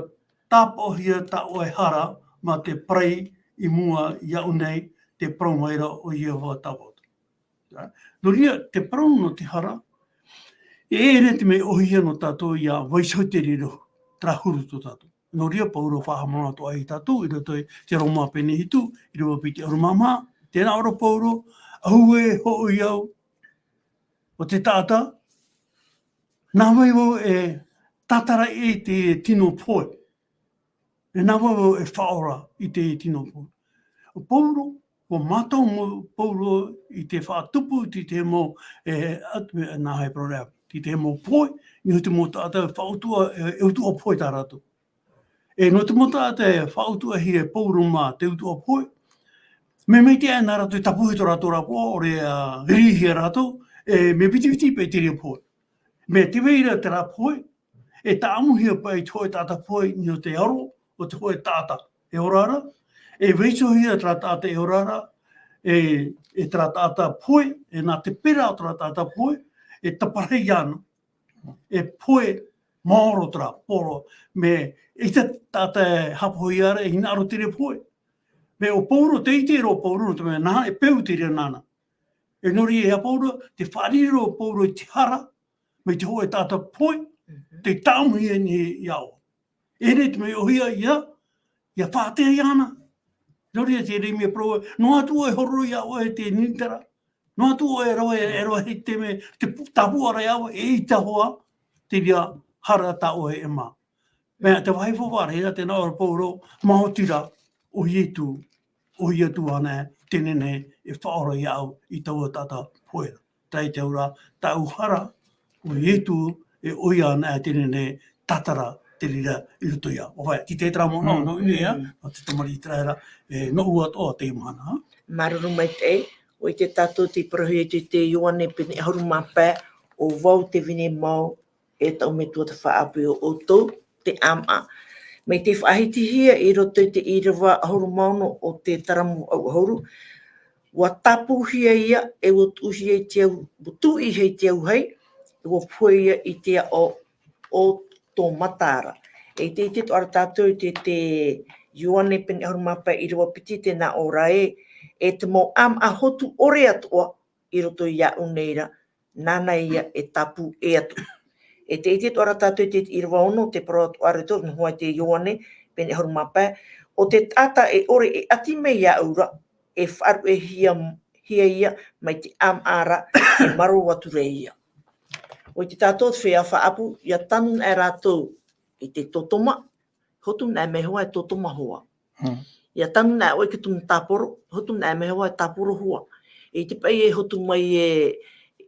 tāpohia ta oe hara, ma te prei I mua I au nei, te praumaira o Iehova tāpota. No ria, te prau no te hara, e ere te me ohia no tātou ia waisau te riro, trahuru to tātou. No ria, pauro whahamana to ai tātou, I roto te roma pene hitu, I roto piti aru mama, tēnā ora pauro, ahue ho iau, o te tāta, nā waiwo e tatara e te tino poe. E nā waiwo e whaora I te tino poe. O pauro, o mātou mo pauro I te whaatupu, ti te mo nā hei prorea, ti te mo poe, I te mo tāta whautua e utua poe tā rato. E no te mo tāta e whautua hi e pauro mā te utua poe, me mei te nā rato I tapuhi tō rato rapoa, o rea rihia rato, me piti pe te rea poe. Me te weira te rā poe, e ta amuhia pai toi tāta poe ni o te aro, o te poe tāta e orara, e weisohia tra tāta e orara, e tra tāta poe, e nā te pera o tra tāta poe, e taparei ana, e poe maoro tra, poro, me e te tāta e hapohi ara, e hina aro te re poe. Me o pauro, te ite ro pauro, te mea nā, e peu te rea nana. E nori e a pauro, te whariro o pauro I te hara, me te hoe tāta poe, te tāmuhia ni iau. Ere te me ohia ia whātea I ana. Nori e te reimia proa, no atua e horo iau e te nintara, no atua e roa he te me, te tapuara iau e I tahoa, te ria hara ta oe e mā. Mea te waifo wārehera, te nā ora pauro, mahotira, ohi atu ana, tenene e whaora iau I taua tata poera. Tai te ura, tau hara, o Ietu e oi ana e tenene tatara te rira I roto ia. O vai, ki te tramo no ia, o te tamarii te reira, no ua toa te imahana. Maruru mai te o I te tātou te prohe te ioane pene Ahuru mapē, o wau te vine mau, e tau me tuatapapa o tō, te ama. Mei te whaahitihia I roto I te Irava Ahuru mauno o te taramu au Ahuru, ua tapuhia ia e ua tuhi hei te au, tui hei te au hei, e ua pua ia itea o tō matara. E te ite to ara tātou te ioane pene Ahuru mapē I rewa piti tēnā ora e te mo a hotu ore atua I roto I au neira, nāna ia e tapu e atu. E te ite to ara tātou te Irava ono, te parau atu are tō, hoa te ioane pene Ahuru mapē, o te tata e ore e ati mei ia aura, e wharu e hia ia mai te ara e maru atu reia. O te tātou te whea whaapu, ia tanu e ratou I te totoma, hotu nā me hoa e totoma hoa. Ia tanu nā oe ki tumu tāporo, hotu nā me hoa e tāporo hoa. E te pai e hotu mai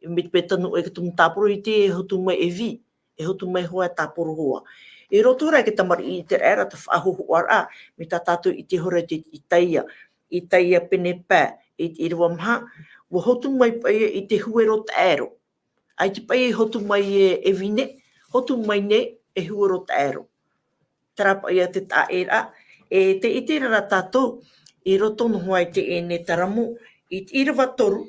me te tanu oe ki tumu tāporo, I te hotu mai e vi, e hotu mai hoa e tāporo hoa. E roto rai ke tamarii te reira te whaahoho ara, me tā tātou I te hora te I Teie pene pē, I te Irava maha, wa hotu mai pai I te huero te aero. Ai te pai hotu mai e vine, hotu mai ne e huoro taero. Tarapa ia te taera, e te itira tatou, I roto no hoai te e ne taramo, I te Irava toru,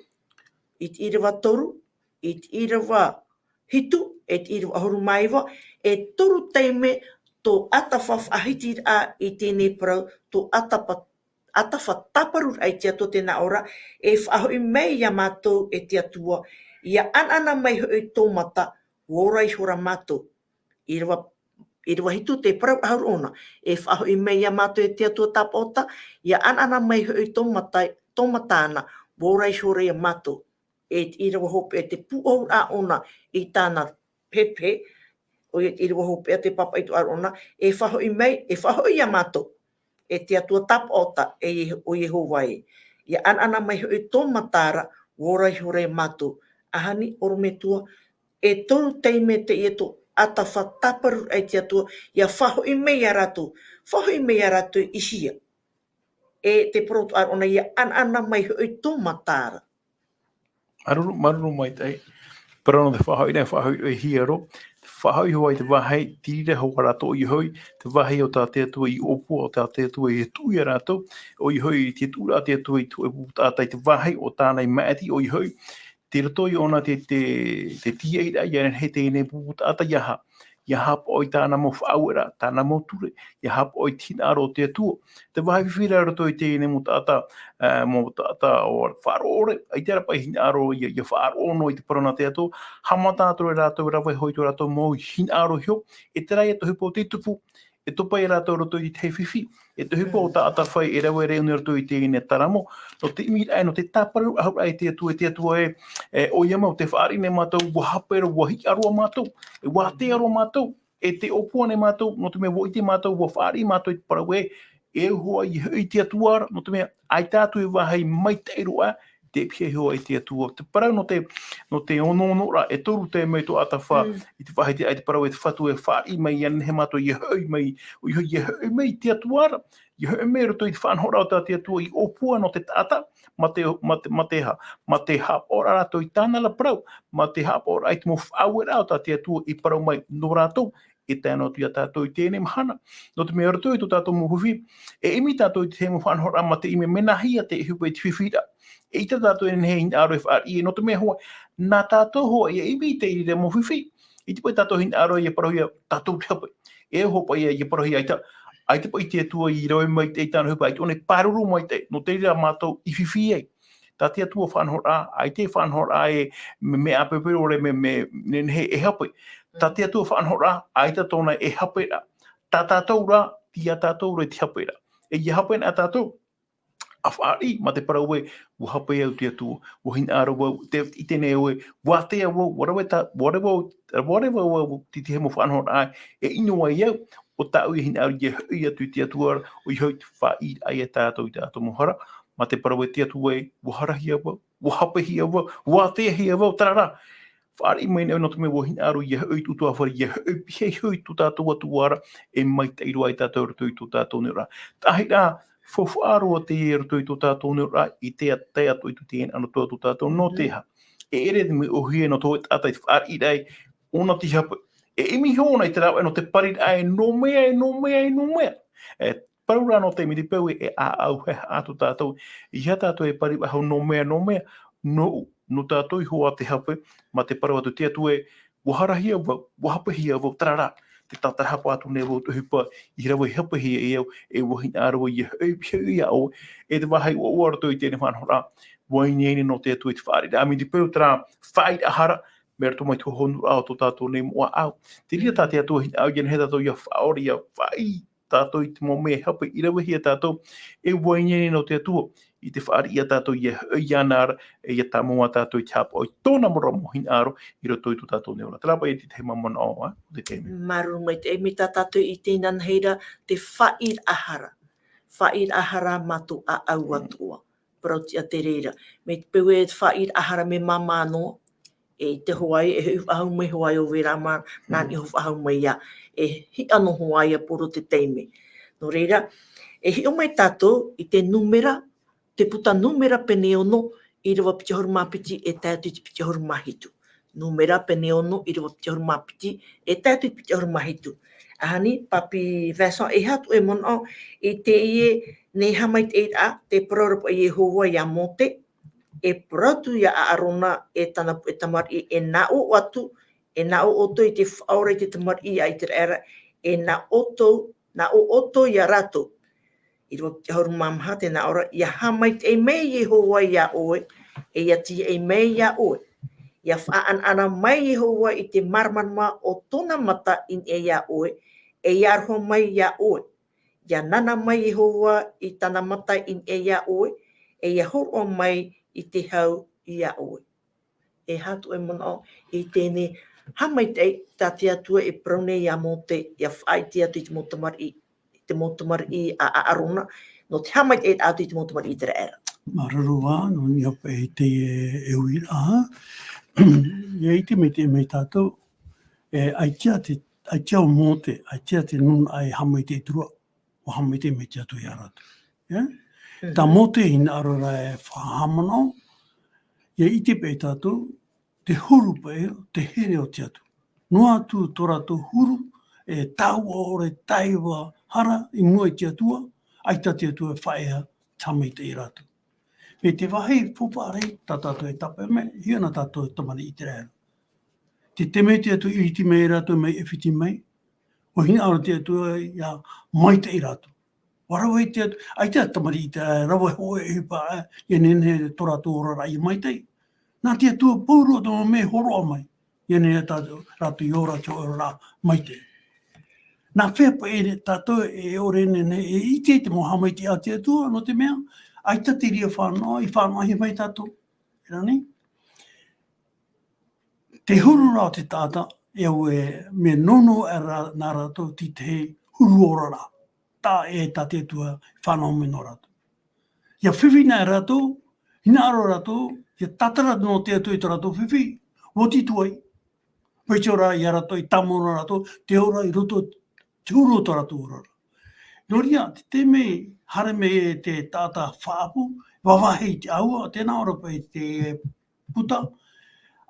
I te Irava toru, I te Irava hitu, e te Irava Ahuru maiwa, e toru teime tō atawhawhahiti a I tēnei parau, tō atawhataparu ai te ato tēnā ora, e whahoi mei ia mātou e te atua, ia anana mai hoi tō mata, worai hora mātou, Irava hitu te parau ahuru ona, e whahoi mei ia mātou e te atua tāpota, ia anana mai hoi tō matāna, worai hora ia mātou, e te Irava hope e te pu'au a ona I tāna pepe, o e te Irava hope e te papa I tu ar ona, e whahoi mei, e whahoi ia mātou, e te atua tāpota o Iehova e. Ia anana mai hoi tō matāra, worai hora ia mātou, ahani oro metua, e toru teime te I tō atawhataparu ai te atua, ia whahoi mei a ratou ishia. E te proto ar ona ia anana mai hoi tō matāra. Maruru mai tai. Parau te whahoi e hiero. Whahoi hoa I te wahai, tira hoa rato I hoi, te wahai o tā te atua I opu, o tā te atua I tui a rato, o I hoi te tura te atua I tu e putātai te wahai, o tānei maati o I hoi, te rato I ona te Teie ia he tēnei putātai iaha po I tāna mo whaauera, tāna mo ture, iaha po I tina aro te atua. Te wahai whiwhira rato I tēnei mo tāta o faaroo, ai te arapai hina aro ia faaroo no I te parona te ato, haamaitairaa ratou rawe hoi tu ratou mo hina aro hio, e te rai ato hipo te tupu, e topa I ratou ratou I te whiwhi, e te hipo o ta atawhai e rawe reo ni ratou I tēnei taramo, no te imi ai no te tāparu ahau ai te atua o ia mau te whaarine mātou, wahapera wahi aroa mātou, e wate aroa mātou, e te opua ne mātou, no te mea wo I te mātou, wa whaari mātou I te parau e hoa I te atua, no te mea ai tātou I wahai maitairaa, te pia hoa I te atua. Te parau no te ono ra, e toru te mei tō atawha, I te wahai te ai te parau e te whatu e whaari mai ane he mātou I hoi mai, o I hoi mai te atua, I hoi mai roto I te whanhora o tā te atua I opua no te tata, ma te hapora rato I tāna la parau, ma te hapora ai te mo whauera o tā te atua I parau mai no ratou, e tēnā tu ia tātou I tēnei mahana. No te mea ratou I tō tātou muhuwi, e imi tātou I te hemo whanhora ma te ime menahia te hupa I te whiwhira. E ita tātou en hei aro e whaari, e no te mea hoa, nā tātou hoa ia imi te I te muhuwi. I te pai tātou hin aro ia parohia tātou te hapai. E hopa ia parohia aita. Aita pai te atua I rawe mai te tāna hupa, aita one paruru mai te, no te ira mātou I whiwhi ei. Tā te atua whanhora, ai te whanhora e me apepero re me he e hapai. Tā te atua whanhora, ai ta tōna e hapera. Tā tātou ra, tia tātou re te hapera. E ia hapera a tātou, a whaari, ma te parau e, wa hape au te atua, wa hin ara wau, I tēnei oe, wa te au, wharewa wau, ti te hemo whanhora ai, e ino ai au, o tāu I hin ara I atu te atua, o I hoi te whaid ai e tātou I tātou mohara, ma te parau e te atua e, wa harahia wau, wa hapehia wau, wa te hia wau, tarara. Whaari mai nau no te mea wahin aro I hoi tu tua whari, I hoi tu tātou atuara, e mai teiru ai tātou rato I tu tātou nera. Tahi rā, whawhaaro a te rato I tu tātou nera, I te ato I tu tēn ano tu tātou no teha. E ere te me ohia no tō e tātai whaari rei, ona ti hapa. E imi hona I te rau, no te pari ai, no mea. E parura no te mi te pau e a au he atu tātou. I ha tātou e pari ahau no mea, no tātou I hoa te hape, ma te parau atu te atu e waharahia wau, wahapehia wau, tarara, te tātara hapa atu ne wau tuhipa, I rawa I hapehia e au, e wahin arawa I hei au, e te wahai o arato I tēne whanhora, wainene no te atu I te whaare. A mi te pau tara whaid ahara, mea rato mai tu honu au to tātou ne mua au. Te ria tā te atu au, jen he tātou ia whaori ia whai, tātou I te mo mea hape, I rawa hia tātou, e wainene no te atua, I te whaari ia tātou ia ianara, e ia tamoa tātou I te hapa, o I tōna mora mohin aro, I roto I tu tātou neora. Te rapa e te te mamana o, te tēme. Maru mai te emi tā tātou I tēnan heira, te whaid ahara. Whaid ahara matu a au atua. Proti a te reira. Me te pau e te whaid ahara me mama no, e te hoai, e ahau mai hoai o vera ma, nāni ahau mai ia, e hi ano hoai a poro te teime. No reira, e hi o mai tātou I te numera, te puta numera pene ono, I rawa piti horu mapiti e tātou te piti horu mahitu. numera pene onu i rewa piti horu mapiti, e tatu i piti horu mahitu. Ahani, papi Vincent e hatu e mono i Teie nei haamaitairaa te proropo i Iehova ia mote, e protu ia a arona e tana e tamarii e nao atu, e nao oto i te whaore i te tamarii ai te reira, e na oto ia ratou. I rewa piti horu mamaha te na ora, ia haamait e mei Iehova ia oe, e ia tia e mei ia oe. Ia whaan ana mai Iehova i te marmanma o tona mata in e ia oe, e ia arho mai ia oe. Ia nana mai Iehova i tana mata in e ia oe, e ia horo mai i te hau ia oe. E hatu e mono i tēne haamaitei tā te atua e praune ia mote, ia faaite atu i te motamari, te motamari a arona, no te haamaitei atu i te motamari i te reira. Mararua, no ni ope i te e ui aha. Ia ite me te me tātou, aitia o mote, aitia te nun ai haamaitei turua, o haamaitei me te atu i aratu. Tā mote ina arora e whahamano, ia ite pe tātou, te huru pe, te here o te atu. Noa atu tō rātou huru, e tau ore taiwa hara i mua i te atua, aita te atua whaeha tamarii rātou. Me te wahi pupare, tā tātou e tape me, hiana tātou e tamarii i te reira. Te teme te atu i ti mei rātou mei e whiti mei, o hina ara te atua ia maite i rātou. Warawa i te atu, aita tamarii i te rawa hoe e hipa, ia nene tō rātou ora rai maitei. Nā te atua pauru o tō me horo mai, ia nene rātou i ora te ora rā maitei. Nā whepa e tātou e ore nene e ite te mo hamaiti a te atua, no te mea, aita te ria whanau, i whanau he mai tātou. Rani? Te huru rā te tāta, e au e me nono e nā rātou ti te huru ora rā. Tā e tā te atua whanau me no rātou. Ia whiwhina e rātou, hina aro rātou, ia tatara no te atua i tā rātou whiwhi, o ti tuai. Pēti ora i rātou i tamona rātou, te ora i roto, te huru o tā rātou ora rā. Noria, te mei, hare me e te tāta whaapu, wawahei te aua, tēnā ora pai te puta,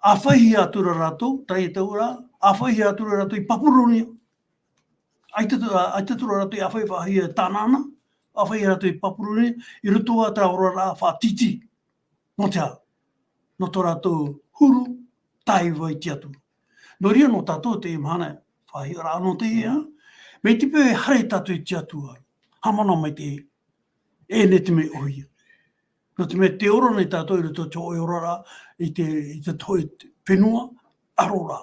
a whaihi atura rātou, tai e taura, a whaihi atura rātou i papuronia. Aitatura rātou i a whaihi a tānana, a whaihi rātou i papuronia, i rutua tā ora rā whaatiti. No te hao, no tō rātou huru, taiwa i te atu. Noria no tātou te imahana, whaihi rā no te ea, me te pēi hare tātou i te atua, hamana mai te e ne te me ohia. No te me te ora nei tātou i ruto te oi ora rā, i te toi whenua, arora.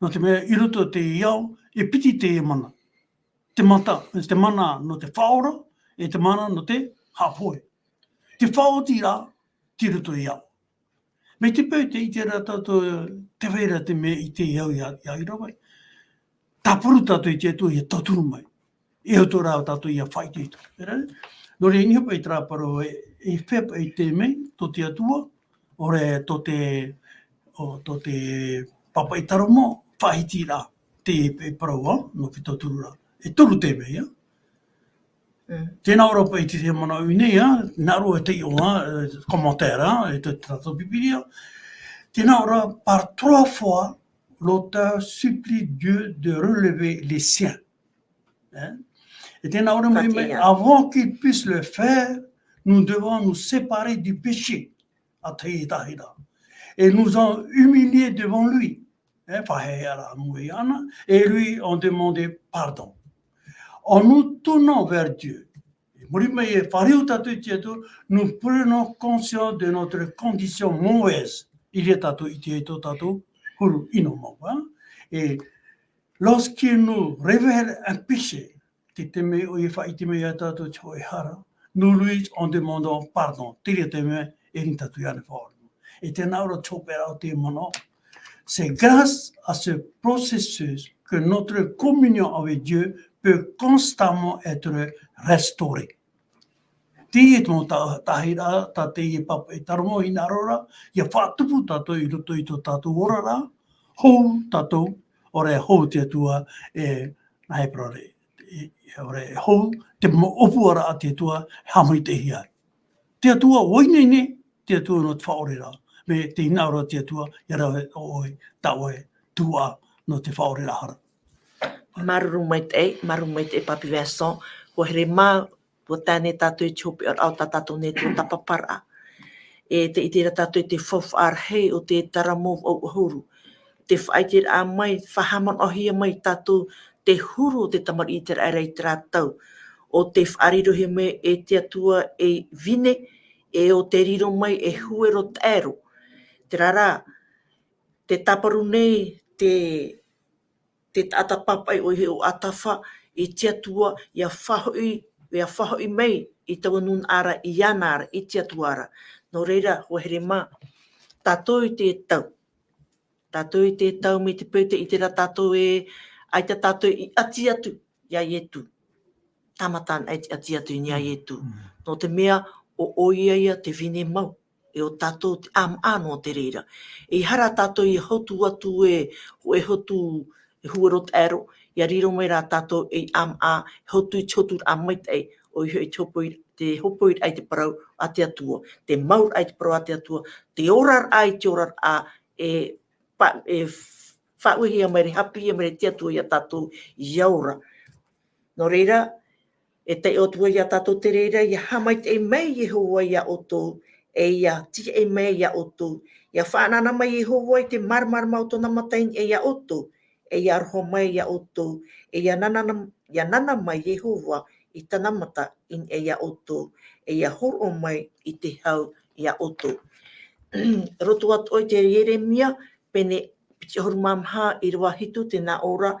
No te me i ruto te iau, e piti te e mana. Te mata, te mana no te whaora, e te mana no te hapoe. Te whaoti rā, te ruto i iau. Me te pēi te i te rā tātou, te whaira te me i te iau i Irava. Tā puru tātou i te atua i a taturu mai. E au tō rāo tātou i a whaite i tō. Nō re inihopa i tā Parau e whepa i te mei, tō te atua, ore tō te papa i taromo, whahiti rā, te Parau, no ki taturu rā. E toru te mei, Tēnā ora pa i te mana uinei, naro e te ionga, commentaire, e te tātou pipiria. Tēnā ora, par 3 fois, l'auteur supplie Dieu de relever les siens. Et tēnā ora mai, avant qu'il puisse le faire, nous devons nous séparer du péché. A tahi tahira. Et nous en humilier devant lui. Et lui en demander pardon. En nous tournant vers Dieu, nous prenons conscience de notre condition mauvaise. Il est et lorsqu'il nous révèle un péché, nous lui en demandons pardon. C'est grâce à ce processus que notre communion avec Dieu peut constamment être restaurée. Teie tō tahira, tā teie papa i taromo i narora, ia whātupu tātou i roto i tō tātou ora rā, hou tātou, ore hou te atua e naheprore, ore hou te opu ara a te atua haamaitairaa. Te atua oinene, te atua no te whaore rā. me te inaura te atua, ia rawe oi, taue, tua, no te whaore rahara. Maruru mai te papi Vincent, ko here mā, ko tāne tātou i chopi au tātou ne tuatapaparaa. E te itira tātou te whawhaar hei o te taramov au Ahuru. Te whaitir a mai, whahaman ohia mai tātou te huru o te tamarii te rei te ratou. O te whaarirohi me e te atua e vine, e o te riro mai e huero te ero. Te rara, te taparu nei, te taatapapa o he o atafa, i te atua, ia whahoi mai, i taua nun ara, i ana ara, i te atuara. No reira, ho here mā, tātou i te tau. Tātou i te tau me te pēte i te ra tātou e, ai te tātou i ati atu, ia ietu. Tamataan ai te ati atu i ietu. No te mea o oia ia te vine mau, e o tātou te no te reira. I hara tātou i hotu atu e hotu e huarot ero, ia riro mai rā tātou e hotu i chotu haamaitairaa, o i te hopoi ai te parau a te atua, te maur ai te parau a te atua, te orar ai te orar a e whauhia mai re hapihia mai re te atua ia tātou i aura. No reira, e te otua ia tātou te reira, ia haamaitairaa mai Iehova ia oto, e ia tika e mai ia oto, ia whaanana mai Iehova i te marmar mau tona matain e ia oto, e ia roho mai ia oto, e ia nana mai Iehova i tanamata in e ia oto, e ia horo mai i te hau ia oto. Roto atu oi te Jeremia, pene piti horu mamha i rawa hitu te nā ora,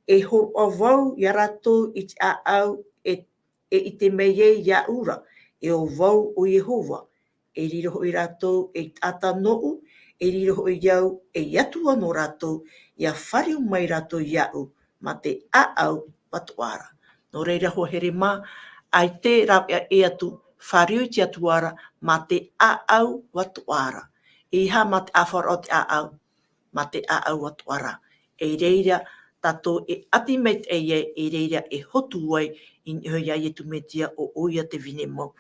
e horo o vau ia ratou i te au e i te mei ia ura, e o vau o Iehova, e riro i ratou e tata nou, e riro i iau e atua no ratou, ia whariu mai ratou iau, ma te au watuara. No reira ho here mā, ai te ravehia e atu, whariu te atuara, ma te au watuara. Iha ma te awhara o te au, ma te au watuara. E reira, tātou e ati mei te e reira e hotu ai i hoi ai e tu metia o oia te vine mau.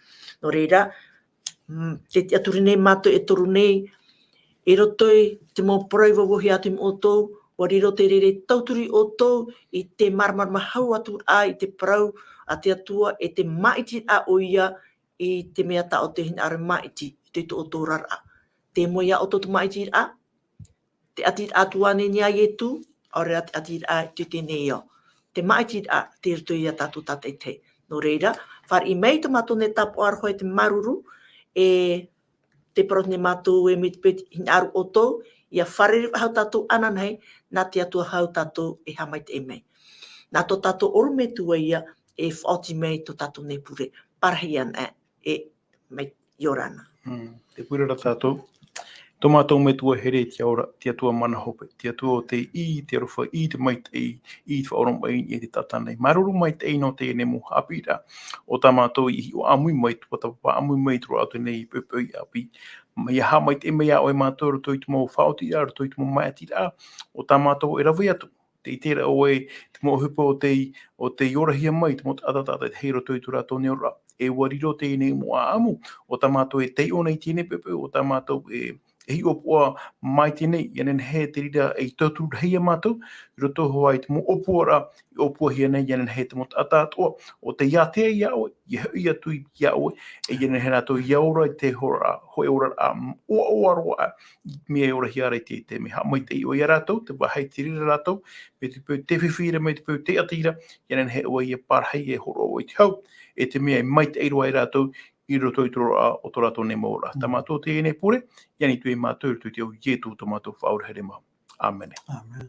No reira, te aturi nei mātou e toru nei, e rotoi te mō parau wawohi atu o tōu, wa riro te rere tauturi o tōu i te marmar mahau atu a i te parau a te atua e te maiti a o ia i te mea ta o te hina are maiti i te o tō rara. Te mo ia o tō maiti a, te ati atua ne nia i tu, ore ati a te tēnei o. Te maiti a te rito ia tātou tātai te. No reira, whar i mei te mātou ne tapo arho e te maruru, e te parot ne mātou e me te peti hina aru o tōu, ia wharere hau tātou ananei, nā te atua hau tātou e haamaitairaa e mei. Nā tō tātou oru metua ia e whaoti mei tō tātou ne pure. Parahian e mei iorana. Te pure ra tātou. Tō mātou metua here te aura, te atua mana hope, te atua o te i, te aruwha i, te maitei, i te whaoram mai i te tatanei. Maruru maitei no te nemu Haapiiraa. O tā mātou i o amui mai, tuatapapa amui mai tro atu nei i pepei api. Ia haamaitairaa mai a oi mātou rato i tumo whaotiraa, rato i tumo maatiraa. O tā mātou e ravehia atu. Te itera oe, te mo ohipa o te orahia mai, te mo te atatata te hei rato i tu rato neora. E wariro te nei mo a amu. O tā mātou e tei o nei tēne pepe, o tā mātou e hi opua mai tēnei, ianen he te rira e tautu hei mātou, i roto hoa i te mo opua ra, i opua hia nei, ianen he te mo te atatoa, o te iatea iaoe, i hui atu i iaoe, e ianen he rātou iaora i te hora, hoi ora a oaroa, mea e ora hiara i te me haamaitairaa o ia rātou, te wahai te rira rātou, me te pau te whiwhira, me te pau te atira, ianen he oa i a parhei e horo o i te hau, e te mea e maitairaa i rātou, i roto i toro o tō rato ne maura. Tā mātou te ene pure, iani tu e mātou, tu te au ietu tō mātou whaura here mau. Amen. Amen.